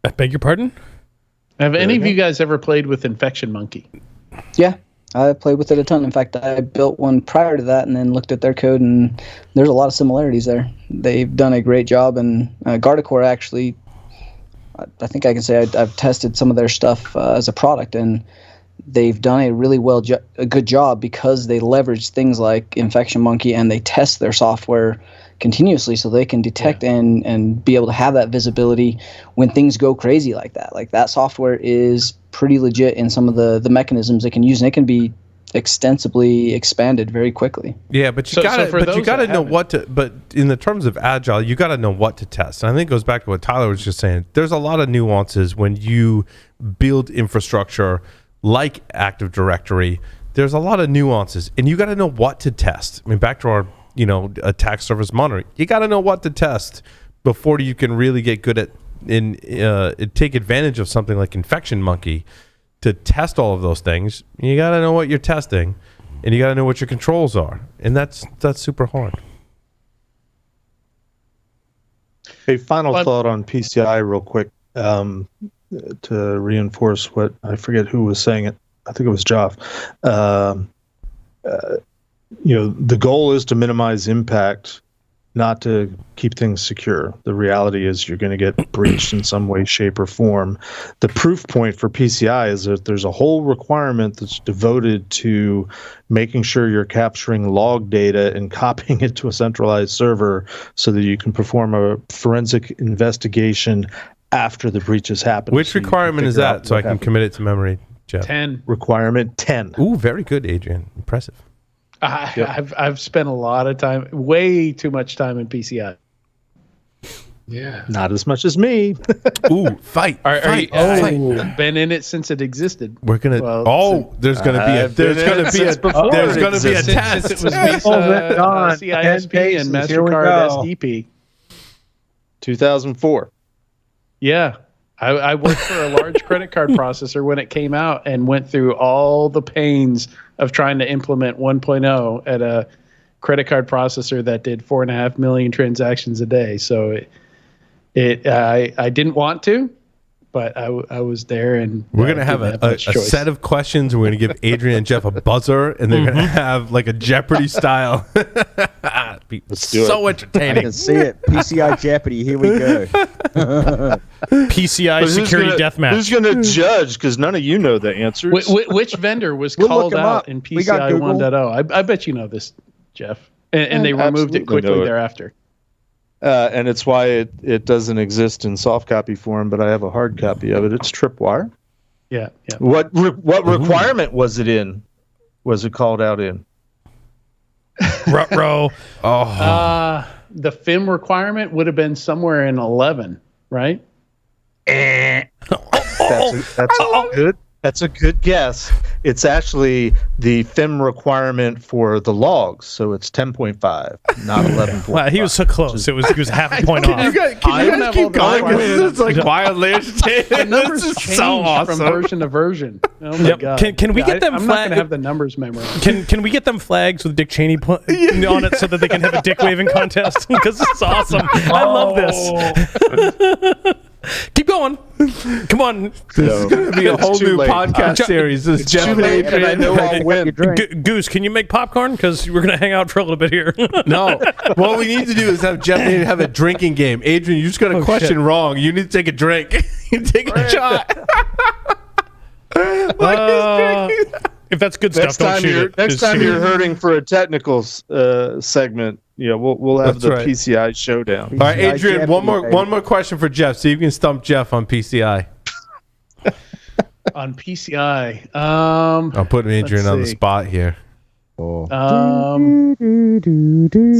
I beg your pardon? Have any of you guys ever played with Infection Monkey? Yeah, I played with it a ton. In fact, I built one prior to that and then looked at their code, and there's a lot of similarities there. They've done a great job, and Guardicore actually, I think I can say I've tested some of their stuff as a product, and they've done a really a good job because they leverage things like Infection Monkey, and they test their software continuously so they can detect and be able to have that visibility when things go crazy like that. Like, that software is pretty legit in some of the mechanisms it can use, and it can be extensively expanded very quickly. Yeah, but you gotta know what to. But in the terms of agile, you gotta know what to test. And I think it goes back to what Tyler was just saying. There's a lot of nuances when you build infrastructure like Active Directory. There's a lot of nuances, and you got to know what to test. I mean, back to our attack surface monitoring. You got to know what to test before you can really get good at take advantage of something like Infection Monkey. To test all of those things, you got to know what you're testing, and you got to know what your controls are, and that's super hard. Hey, final thought on PCI real quick, to reinforce what I forget who was saying it. I think it was Joff. The goal is to minimize impact, not to keep things secure. The reality is you're going to get breached in some way, shape, or form. The proof point for PCI is that there's a whole requirement that's devoted to making sure you're capturing log data and copying it to a centralized server so that you can perform a forensic investigation after the breach has happened. Which requirement is that? So I can commit it to memory, Jeff. 10. Requirement 10. Ooh, very good, Adrian. Impressive. I've spent a lot of time, way too much time in PCI. Yeah. Not as much as me. Ooh, fight. Fight. I've been in it since it existed. We're gonna. There's gonna be a test. Since it was Visa, CISP, and MasterCard SDP. 2004. Yeah. I worked for a large credit card processor when it came out and went through all the pains of trying to implement 1.0 at a credit card processor that did 4.5 million transactions a day. So I didn't want to, but I was there, and we're going to have a set of questions. We're going to give Adrian and Jeff a buzzer, and they're going to have like a Jeopardy style. Let's do so it. entertaining. I can see it. PCI Jeopardy. Here we go. PCI security deathmatch. Who's going to judge? Because none of you know the answers. Which vendor was We'll called look 'em out up. in We got PCI Google. 1.0? I bet you know this, Jeff. And they removed it absolutely quickly know it. thereafter. And it's why it doesn't exist in soft copy form, but I have a hard copy of it. It's tripwire. Yeah. What requirement was it in? Was it called out in? Ruh-roh. The FIM requirement would have been somewhere in 11, right? That's a good guess. It's actually the FIM requirement for the logs, so it's 10.5, not 11.5. Wow, he was so close. He was half a point off. Can you guys keep going? It's like wildly entertaining. The numbers This is change so awesome. from version to version. Oh my Yep. God. Can we get them I'm not going flag- to have the numbers memorized. Can we get them flags with Dick Cheney on it so that they can have a dick waving contest? Because it's awesome. I love this. Keep going. Come on. This is going to be a whole too new late. podcast series. This is Jeff too and late, and I Adrian. know I'll win. Goose, can you make popcorn? Because we're going to hang out for a little bit here. No. What we need to do is have Jeff and Adrian have a drinking game. Adrian, you just got a question wrong. You need to take a drink. You take a shot. If that's good stuff, don't shoot it. Next Just time shoot you're it. hurting for a technical segment, we'll have That's the right. PCI showdown. All right, Adrian, Jeff, one more question for Jeff. See if you can stump Jeff on PCI. On PCI. I'm putting Adrian Let's on the see. spot here. Let's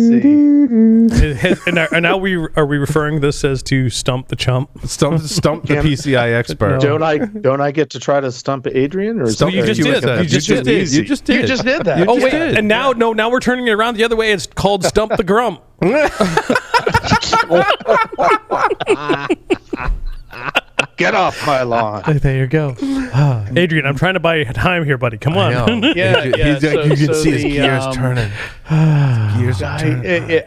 see. And now are we referring this as to stump the chump? Stump the PCI expert. No. Don't I get to try to stump Adrian? Or Stump you the just QA did. guy. You just did. You just did. You just did that. Oh wait, did. and now we're turning it around the other way. It's called stump the grump. Get off my lawn. There you go. Adrian, I'm trying to buy you time here, buddy. Come on. Yeah, He's yeah. like, you can see his the, gears turning. Gears are turning.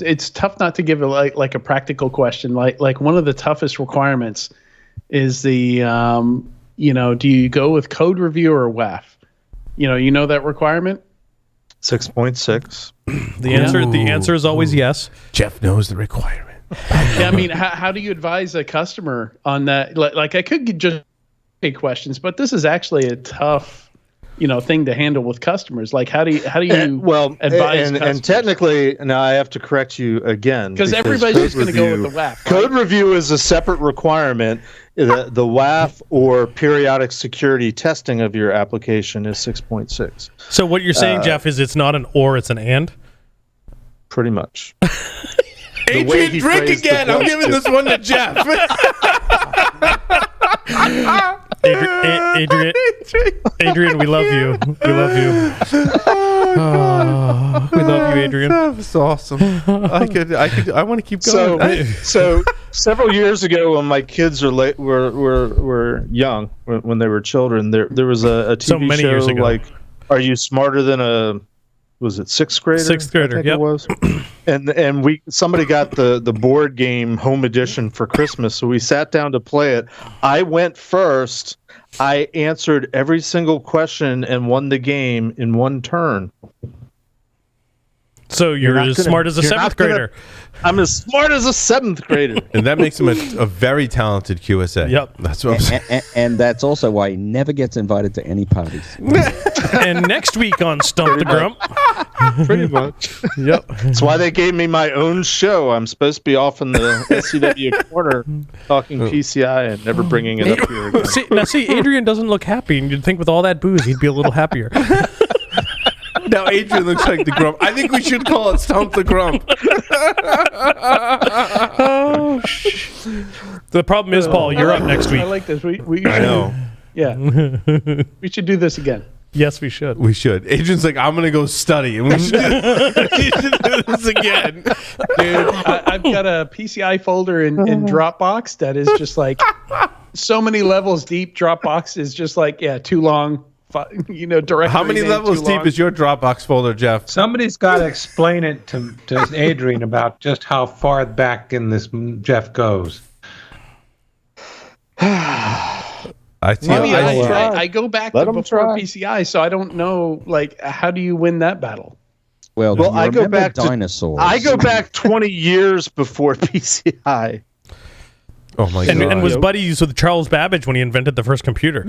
It's tough not to give like a practical question. Like one of the toughest requirements is the do you go with code review or WAF? You know that requirement? 6.6. The answer is always yes. Jeff knows the requirement. Yeah, I mean, how do you advise a customer on that? Like I could just take questions, but this is actually a tough, thing to handle with customers. Like how do you advise and customers? technically, now I have to correct you again because everybody's just going to go with the WAF. Right? Code review is a separate requirement. The WAF or periodic security testing of your application is 6.6. So what you're saying, Jeff, is it's not an or, it's an and? Pretty much. Adrian, drink again. I'm giving this one to Jeff. Adrian, we love you. We love you. Oh, we love you, Adrian. That's awesome. I want to keep going. So several years ago, when my kids were young, when they were children, there was a TV So many show years ago. like, "Are You Smarter Than a was it sixth grader? Sixth grader, I think yep. it was. And somebody got the board game home edition for Christmas, so we sat down to play it. I went first. I answered every single question and won the game in one turn. So you're as smart as a seventh grader. I'm as smart as a seventh grader. And that makes him a very talented QSA. Yep. That's what I'm saying. And that's also why he never gets invited to any parties. And next week on Stump the Grump. Pretty much. Yep. That's why they gave me my own show. I'm supposed to be off in the SCW corner talking PCI and never bringing it up here again. See, Adrian doesn't look happy, and you'd think with all that booze, he'd be a little happier. Now Adrian looks like the Grump. I think we should call it Stump the Grump. The problem is, Paul, you're up next week. I like this. We I know. Yeah. We should do this again. Yes, we should. We should. Adrian's like, I'm going to go study, and we should do this again. Dude, I've got a PCI folder in Dropbox that is just like so many levels deep. Dropbox is just like, too long. Directory. How many levels deep is your Dropbox folder, Jeff? Somebody's got to explain it to Adrian about just how far back in this Jeff goes. I go back Let to 'em before try. PCI, so I don't know. Like, how do you win that battle? Well, I go back to dinosaurs. I go back 20 years before PCI. Oh my god! And was buddies with Charles Babbage when he invented the first computer.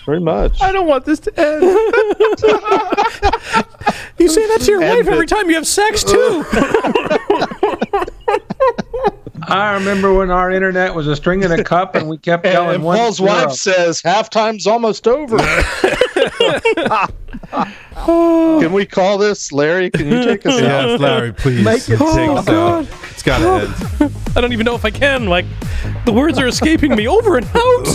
Pretty much. I don't want this to end. You say that to your wife every time you have sex too. I remember when our internet was a string in a cup and we kept yelling And 1-0. Paul's wife says halftime's almost over. Can we call this, Larry? Can you take us out? Yes, Larry, please. Make it take us God. out. It's got to end. I don't even know if I can. Like, the words are escaping me over and out.